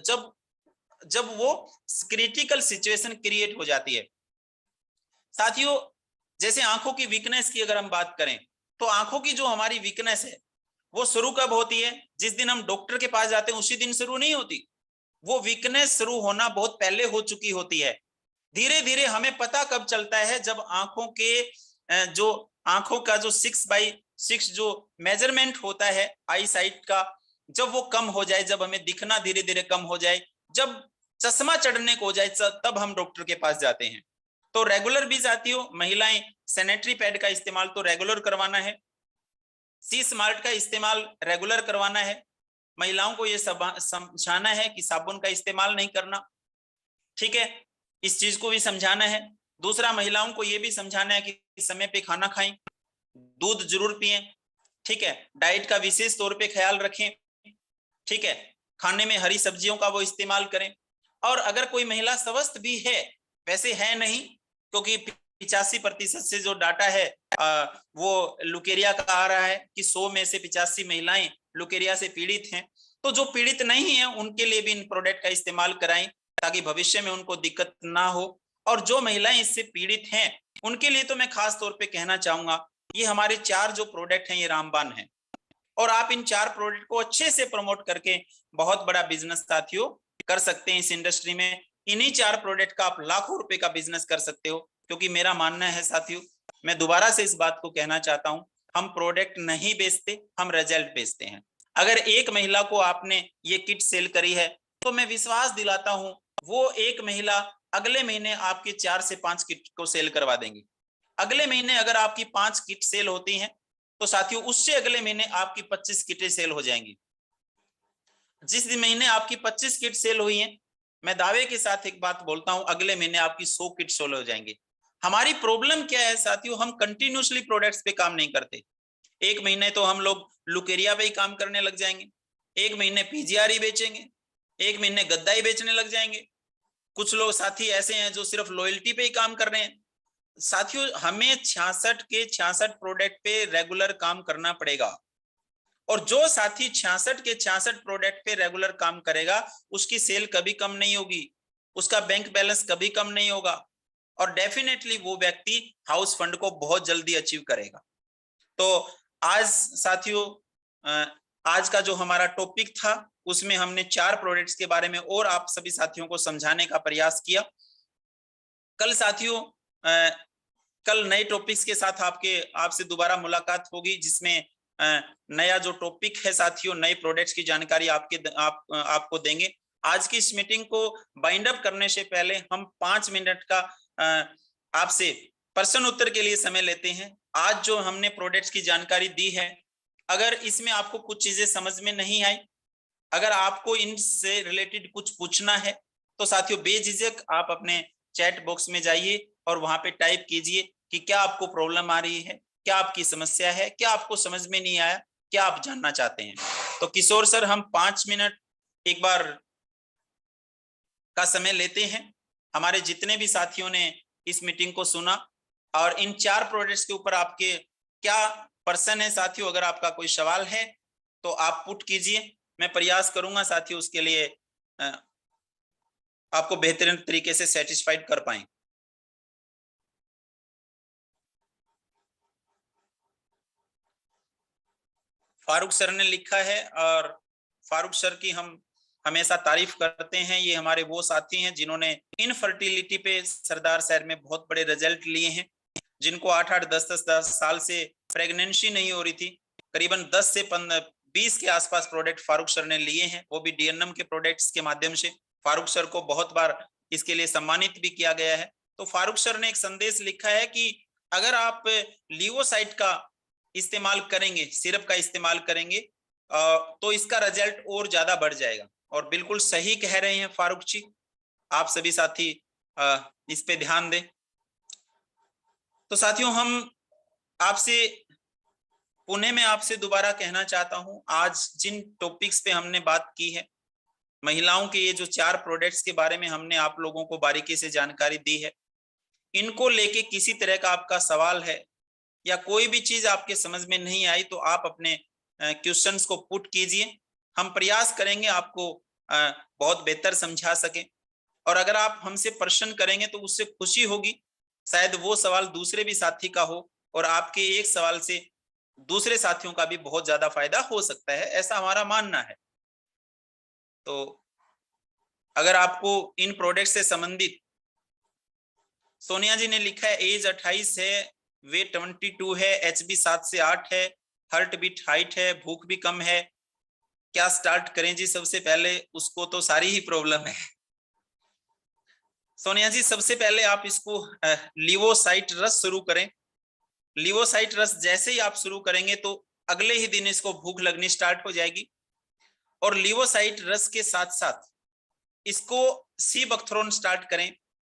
जब वो क्रिटिकल सिचुएशन क्रिएट हो जाती है। साथियों, जैसे आंखों की वीकनेस की अगर हम बात करें, तो आंखों की जो हमारी वीकनेस है वो शुरू कब होती है? जिस दिन हम डॉक्टर के पास जाते हैं उसी दिन शुरू नहीं होती। वो वीकनेस शुरू होना बहुत पहले हो चुकी होती है। धीरे धीरे हमें पता कब चलता है, जब आंखों का जो 6/6 जो मेजरमेंट होता है आई साइट का, जब वो कम हो जाए, जब हमें दिखना धीरे धीरे कम हो जाए, जब चश्मा चढ़ने को हो जाए, तब हम डॉक्टर के पास जाते हैं। तो रेगुलर भी साथियों, महिलाएं सैनिटरी पैड का इस्तेमाल तो रेगुलर करवाना है, सी स्मार्ट का इस्तेमाल रेगुलर करवाना है। महिलाओं को ये समझाना है कि साबुन का इस्तेमाल नहीं करना, ठीक है, इस चीज को भी समझाना है। दूसरा, महिलाओं को ये भी समझाना है कि समय पे खाना खाएं, दूध जरूर पिएं, ठीक है, डाइट का विशेष तौर पे ख्याल रखें, ठीक है, खाने में हरी सब्जियों का वो इस्तेमाल करें। और अगर कोई महिला स्वस्थ भी है, वैसे है नहीं, क्योंकि 85% से जो डाटा है वो लुकेरिया का आ रहा है कि 100 में से 85 महिलाएं लुकेरिया से पीड़ित हैं। तो जो पीड़ित नहीं है उनके लिए भी इन प्रोडक्ट का इस्तेमाल कराएं, ताकि भविष्य में उनको दिक्कत ना हो। और जो महिलाएं इससे पीड़ित हैं उनके लिए तो मैं खास तौर पे कहना चाहूंगा, ये हमारे 4 जो प्रोडक्ट हैं ये रामबाण हैं, और आप इन 4 प्रोडक्ट को अच्छे से प्रमोट करके बहुत बड़ा बिजनेस साथियों कर सकते हैं इस इंडस्ट्री में। इन्हीं 4 प्रोडक्ट का आप लाखों रुपए का बिजनेस कर सकते हो। क्योंकि मेरा मानना है साथियों, मैं दोबारा से इस बात को कहना चाहता हूं, हम प्रोडक्ट नहीं बेचते, हम रिजल्ट बेचते हैं। अगर एक महिला को आपने ये किट सेल करी है तो मैं विश्वास दिलाता हूं वो एक महिला अगले महीने आपकी 4 से 5 किट को सेल करवा देंगी। अगले महीने अगर आपकी 5 किट सेल होती हैं तो साथियों उससे अगले महीने आपकी 25 किटें सेल हो जाएंगी। जिस महीने आपकी 25 किट सेल हुई हैं, मैं दावे के साथ एक बात बोलता हूं, अगले महीने आपकी 100 किट सेल हो जाएंगे। हमारी प्रॉब्लम क्या है साथियों, हम कंटिन्यूसली प्रोडक्ट्स पे काम नहीं करते। एक महीने तो हम लोग लुकेरिया पे ही काम करने लग जाएंगे, एक महीने पीजीआर ही बेचेंगे, एक महीने गद्दा ही बेचने लग जाएंगे। कुछ लोग साथी ऐसे हैं जो सिर्फ लॉयल्टी पे ही काम कर रहे हैं। साथियों, हमें 66 के 66 प्रोडक्ट पे रेगुलर काम करना पड़ेगा, और जो साथी 66 के 66 प्रोडक्ट पे रेगुलर काम करेगा उसकी सेल कभी कम नहीं होगी, उसका बैंक बैलेंस कभी कम नहीं होगा, और डेफिनेटली वो व्यक्ति हाउस फंड को बहुत जल्दी अचीव करेगा। तो आज साथियों, आज का जो हमारा टॉपिक था उसमें हमने 4 प्रोडक्ट्स के बारे में और आप सभी साथियों को समझाने का प्रयास किया। कल साथियों, कल नए टॉपिक्स के साथ आपसे दोबारा मुलाकात होगी, जिसमें नया जो टॉपिक है साथियों, नए प्रोडक्ट्स की जानकारी आपको देंगे। आज की इस मीटिंग को बाइंड अप करने से पहले हम 5 मिनट का आपसे प्रश्न उत्तर के लिए समय लेते हैं। आज जो हमने प्रोडक्ट्स की जानकारी दी है, अगर इसमें आपको कुछ चीजें समझ में नहीं आई, अगर आपको इनसे रिलेटेड कुछ पूछना है, तो साथियों बेझिझक आप अपने चैट बॉक्स में जाइए और वहां पे टाइप कीजिए कि क्या आपको प्रॉब्लम आ रही है, क्या आपकी समस्या है, क्या आपको समझ में नहीं आया, क्या आप जानना चाहते हैं। तो किशोर सर, हम 5 मिनट एक बार का समय लेते हैं। हमारे जितने भी साथियों ने इस मीटिंग को सुना और इन 4 प्रोडक्ट्स के ऊपर आपके क्या प्रश्न है साथियों, अगर आपका कोई सवाल है तो आप पुट कीजिए, मैं प्रयास करूंगा साथियों उसके लिए आपको बेहतरीन तरीके से सेटिस्फाइड कर पाए। फारूक सर ने लिखा है, और फारूक सर की हम हमेशा तारीफ करते हैं। ये हमारे वो साथी हैं जिन्होंने इनफर्टिलिटी पे सरदार शहर में बहुत बड़े रिजल्ट लिए हैं, जिनको 8-8 10-10 साल से प्रेगनेंसी नहीं हो रही थी। करीबन 10 से 20 के आसपास प्रोडक्ट फारूक सर ने लिए हैं, वो भी डीएनएम के प्रोडक्ट्स के माध्यम से। फारूक सर को बहुत बार इसके लिए सम्मानित भी किया गया है। तो फारूक सर ने एक संदेश लिखा है कि अगर आप लिवोसाइट का इस्तेमाल करेंगे, सिरप का इस्तेमाल करेंगे, तो इसका रिजल्ट और ज्यादा बढ़ जाएगा। और बिल्कुल सही कह रहे हैं फारूक जी, आप सभी साथी इस पे ध्यान दें। तो साथियों, हम आपसे पुणे में आपसे दोबारा कहना चाहता हूं, आज जिन टॉपिक्स पे हमने बात की है, महिलाओं के ये जो 4 प्रोडक्ट्स के बारे में हमने आप लोगों को बारीकी से जानकारी दी है, इनको लेके किसी तरह का आपका सवाल है या कोई भी चीज आपके समझ में नहीं आई तो आप अपने क्वेश्चंस को पुट कीजिए। हम प्रयास करेंगे आपको बहुत बेहतर समझा सके, और अगर आप हमसे प्रश्न करेंगे तो उससे खुशी होगी, शायद वो सवाल दूसरे भी साथी का हो और आपके एक सवाल से दूसरे साथियों का भी बहुत ज्यादा फायदा हो सकता है, ऐसा हमारा मानना है। तो अगर आपको इन प्रोडक्ट से संबंधित, सोनिया जी ने लिखा है एज 28 है, वेट 22 है, HB 7 से 8 है, हार्ट बीट हाइट है, भूख भी कम है, क्या स्टार्ट करें जी? सबसे पहले उसको तो सारी ही प्रॉब्लम है। सोनिया जी सबसे पहले आप इसको लिवोसाइट रस शुरू करें। लिवोसाइट रस जैसे ही आप शुरू करेंगे तो अगले ही दिन इसको भूख लगनी स्टार्ट हो जाएगी, और लिवोसाइट रस के साथ साथ इसको सी बकथ्रोन स्टार्ट करें।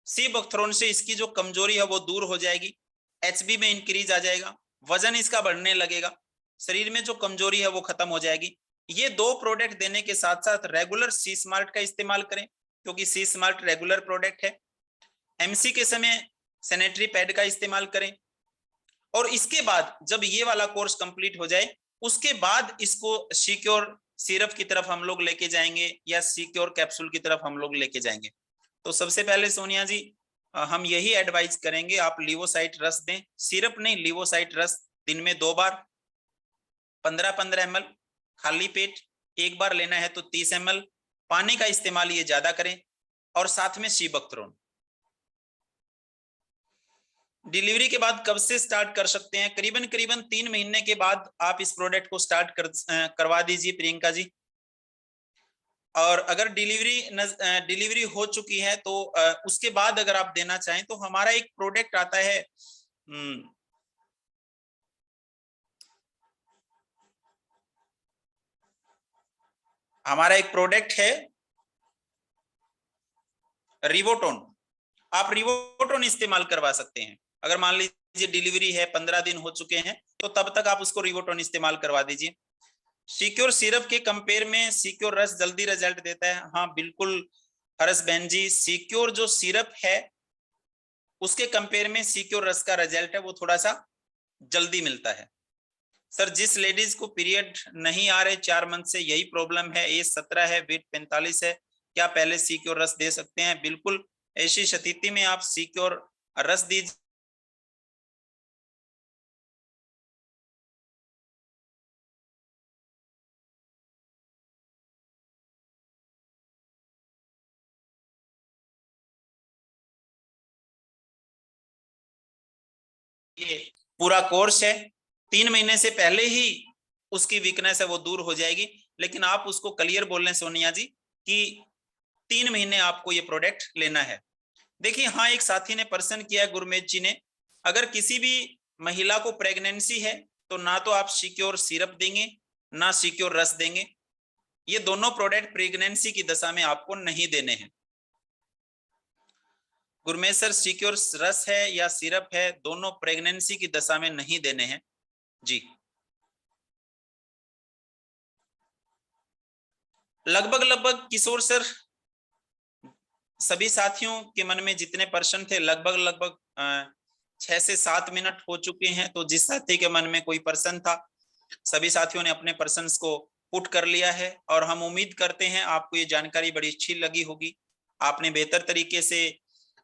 सी बकथ्रोन से इसकी जो कमजोरी है वो दूर हो जाएगी, HB में इंक्रीज आ जाएगा, वजन इसका बढ़ने लगेगा, शरीर में जो कमजोरी है वो खत्म हो जाएगी। ये 2 प्रोडक्ट देने के साथ साथ रेगुलर सी स्मार्ट का इस्तेमाल करें, क्योंकि सी स्मार्ट रेगुलर प्रोडक्ट है। MC के समय सैनिटरी पैड का इस्तेमाल करें, और इसके बाद जब ये वाला कोर्स कंप्लीट हो जाए उसके बाद इसको सिक्योर सिरप की तरफ हम लोग लेके जाएंगे या सिक्योर कैप्सूल की तरफ हम लोग लेके जाएंगे। तो सबसे पहले सोनिया जी हम यही एडवाइस करेंगे, आप लिवोसाइट रस दें, सिरप नहीं, लिवोसाइट रस दिन में 2 बार 15-15 ml खाली पेट, एक बार लेना है तो 30 ml। पानी का इस्तेमाल ये ज्यादा करें, और साथ में शीबकथ्रोन। डिलीवरी के बाद कब से स्टार्ट कर सकते हैं? करीबन 3 महीने के बाद आप इस प्रोडक्ट को स्टार्ट करवा दीजिए प्रियंका जी। और अगर डिलीवरी हो चुकी है तो उसके बाद अगर आप देना चाहें तो हमारा एक प्रोडक्ट आता है, हमारा एक प्रोडक्ट है रिवोटोन। आप रिवोटोन इस्तेमाल करवा सकते हैं। अगर मान लीजिए डिलीवरी है, 15 दिन हो चुके हैं, तो तब तक आप उसको रिवोटोन इस्तेमाल करवा दीजिए। सिक्योर सिरप के कंपेयर में सिक्योर रस जल्दी रिजल्ट देता है। हाँ बिल्कुल हर्ष बहन जी, सिक्योर जो सिरप है उसके कंपेयर में सिक्योर रस का रिजल्ट है वो थोड़ा सा जल्दी मिलता है। सर जिस लेडीज को पीरियड नहीं आ रहे 4 मंथ से, यही प्रॉब्लम है, एज 17 है, वेट 45 है, क्या पहले सिक्योर रस दे सकते हैं? बिल्कुल, ऐसी स्थिति में आप सिक्योर रस दीजिए। ये पूरा कोर्स है, 3 महीने से पहले ही उसकी वीकनेस है वो दूर हो जाएगी। लेकिन आप उसको क्लियर बोल रहे हैं सोनिया जी कि 3 महीने आपको ये प्रोडक्ट लेना है। देखिए हाँ, एक साथी ने प्रश्न किया है, गुरमीत जी ने, अगर किसी भी महिला को प्रेगनेंसी है तो ना तो आप सिक्योर सिरप देंगे ना सिक्योर रस देंगे। ये दोनों प्रोडक्ट प्रेगनेंसी की दशा में आपको नहीं देने हैं। गुरमेश सर सिक्योर रस है या सिरप है, दोनों प्रेगनेंसी की दशा में नहीं देने हैं जी। लगभग किशोर सर सभी साथियों के मन में जितने प्रश्न थे लगभग 6 से 7 मिनट हो चुके हैं। तो जिस साथी के मन में कोई प्रश्न था सभी साथियों ने अपने प्रश्न को पुट कर लिया है, और हम उम्मीद करते हैं आपको ये जानकारी बड़ी अच्छी लगी होगी। आपने बेहतर तरीके से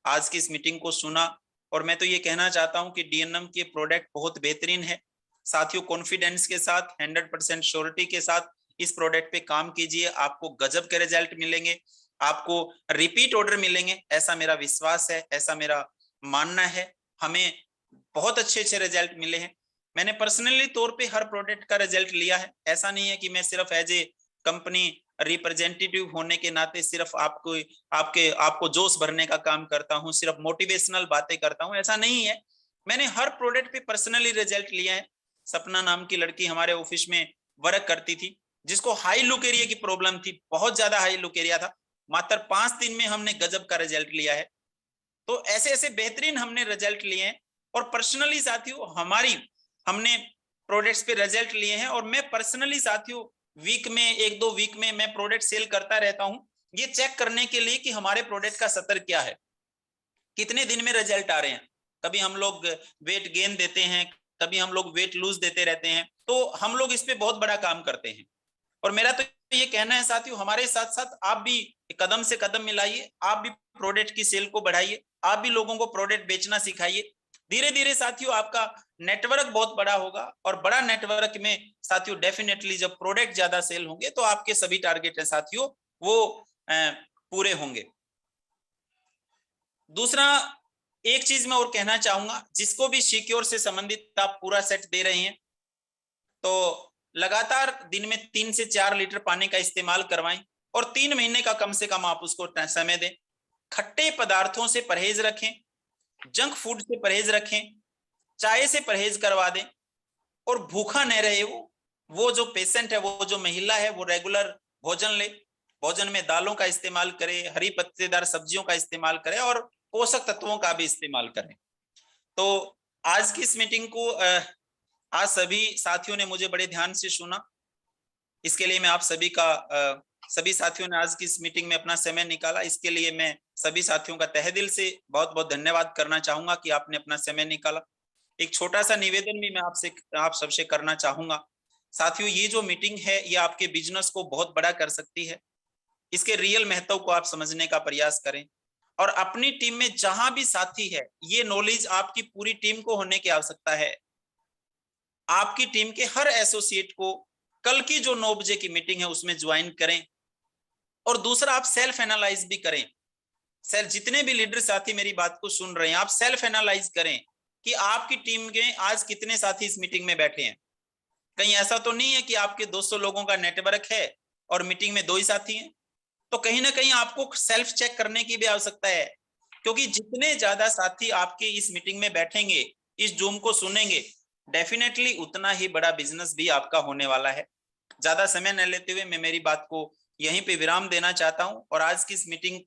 आज की इस मीटिंग को सुना, और मैं तो ये कहना चाहता हूं कि DNM के प्रोडक्ट बहुत बेहतरीन है। साथियों कॉन्फिडेंस के साथ 100% श्योरिटी के साथ इस प्रोडक्ट पे काम कीजिए, आपको गजब के रिजल्ट मिलेंगे, आपको रिपीट ऑर्डर मिलेंगे, ऐसा मेरा विश्वास है, ऐसा मेरा मानना है। हमें बहुत अच्छे रिजल्ट मिले हैं। मैंने पर्सनली तौर पे हर प्रोडक्ट का रिजल्ट लिया है। ऐसा नहीं है कि मैं सिर्फ एज ए कंपनी रिप्रेजेंटेटिव होने के नाते सिर्फ आपको जोश भरने का काम करता हूं, सिर्फ मोटिवेशनल बातें करता हूं, ऐसा नहीं है। मैंने हर प्रोडक्ट पे पर्सनली रिजल्ट लिया है। सपना नाम की लड़की हमारे ऑफिस में वर्क करती थी, जिसको हाई लुकेरिया की प्रॉब्लम थी, बहुत ज्यादा हाई लुकेरिया था, मात्र 5 दिन में हमने गजब का रिजल्ट लिया है। तो ऐसे बेहतरीन हमने रिजल्ट लिए हैं। और पर्सनली साथियों हमने प्रोडक्ट्स पे रिजल्ट लिए हैं और मैं पर्सनली साथियों वीक में 1-2 वीक में मैं प्रोडक्ट सेल करता रहता हूं, ये चेक करने के लिए कि हमारे प्रोडक्ट का सत्तर क्या है, कितने दिन में रिजल्ट आ रहे हैं। कभी हम लोग वेट गेन देते हैं, कभी हम लोग वेट लूज देते रहते हैं, तो हम लोग इस पे बहुत बड़ा काम करते हैं। और मेरा तो ये कहना है साथियों, हमारे साथ साथ आप भी कदम से कदम मिलाइए, आप भी प्रोडक्ट की सेल को बढ़ाइए, आप भी लोगों को प्रोडक्ट बेचना सिखाइए। धीरे धीरे साथियों आपका नेटवर्क बहुत बड़ा होगा और बड़ा नेटवर्क में साथियों डेफिनेटली जब प्रोडक्ट ज्यादा सेल होंगे तो आपके सभी टारगेट है साथियों वो पूरे होंगे। दूसरा एक चीज मैं और कहना चाहूंगा, जिसको भी सिक्योर से संबंधित आप पूरा सेट दे रहे हैं तो लगातार दिन में 3 से 4 लीटर पानी का इस्तेमाल करवाएं और 3 महीने का कम से कम आप उसको समय दें। खट्टे पदार्थों से परहेज रखें, जंक फूड से परहेज रखें, चाय से परहेज करवा दें और भूखा न रहे वो जो पेशेंट है, वो जो महिला है, वो रेगुलर भोजन ले, भोजन में दालों का इस्तेमाल करे, हरी पत्तेदार सब्जियों का इस्तेमाल करे और पोषक तत्वों का भी इस्तेमाल करें। तो आज की इस मीटिंग को आज सभी साथियों ने मुझे बड़े ध्यान से सुना, इसके लिए मैं आप सभी का सभी साथियों ने आज की इस मीटिंग में अपना समय निकाला, इसके लिए मैं सभी साथियों का तहे दिल से बहुत बहुत धन्यवाद करना चाहूंगा कि आपने अपना समय निकाला। एक छोटा सा निवेदन भी मैं आप सबसे करना चाहूंगा साथियों, ये जो मीटिंग है ये आपके बिजनेस को बहुत बड़ा कर सकती है, इसके रियल महत्व को आप समझने का प्रयास करें और अपनी टीम में जहां भी साथी है, ये नॉलेज आपकी पूरी टीम को होने की आवश्यकता है। आपकी टीम के हर एसोसिएट को कल की जो 9 बजे की मीटिंग है उसमें ज्वाइन करें और दूसरा आप सेल्फ एनालाइज भी करें। जितने भी लीडर साथी मेरी बात को सुन रहे हैं, आप सेल्फ एनालाइज करें कि आपकी टीम में आज कितने साथी इस मीटिंग में बैठे हैं। कहीं ऐसा तो नहीं है कि आपके 200 लोगों का नेटवर्क है और मीटिंग में 2 ही साथी हैं, तो कहीं ना कहीं आपको सेल्फ चेक करने की भी आवश्यकता है, क्योंकि जितने ज्यादा साथी आपके इस मीटिंग में बैठेंगे, इस जूम को सुनेंगे, डेफिनेटली उतना ही बड़ा बिजनेस भी आपका होने वाला है। ज्यादा समय न लेते हुए मैं मेरी बात को यहीं पे विराम देना चाहता हूं और आज की इस मीटिंग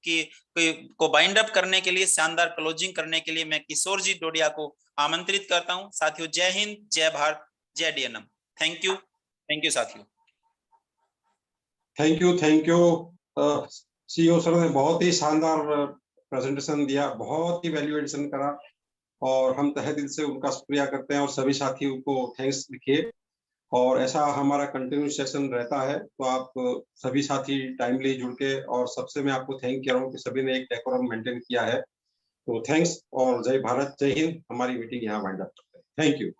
को बाइंड अप करने के लिए, शानदार क्लोजिंग करने के लिए मैं किशोर जी डोडिया को आमंत्रित करता हूं। साथियों जय हिंद, जय भारत, जय डीएनएम। थैंक यू साथियों। थैंक यू सीईओ सर ने बहुत ही शानदार प्रेजेंटेशन दिया, बहुत ही वैल्यू एडिशन करा और हम तहे दिल से उनका शुक्रिया करते हैं और सभी साथियों को थैंक्स लिखिए और ऐसा हमारा कंटिन्यू सेशन रहता है, तो आप सभी साथी टाइमली जुड़ के, और सबसे मैं आपको थैंक कह रहा हूँ कि सभी ने एक डेकोरम मेंटेन किया है, तो थैंक्स और जय भारत, जय हिंद। हमारी मीटिंग यहाँ वाइंड अप करते हैं। Thank you.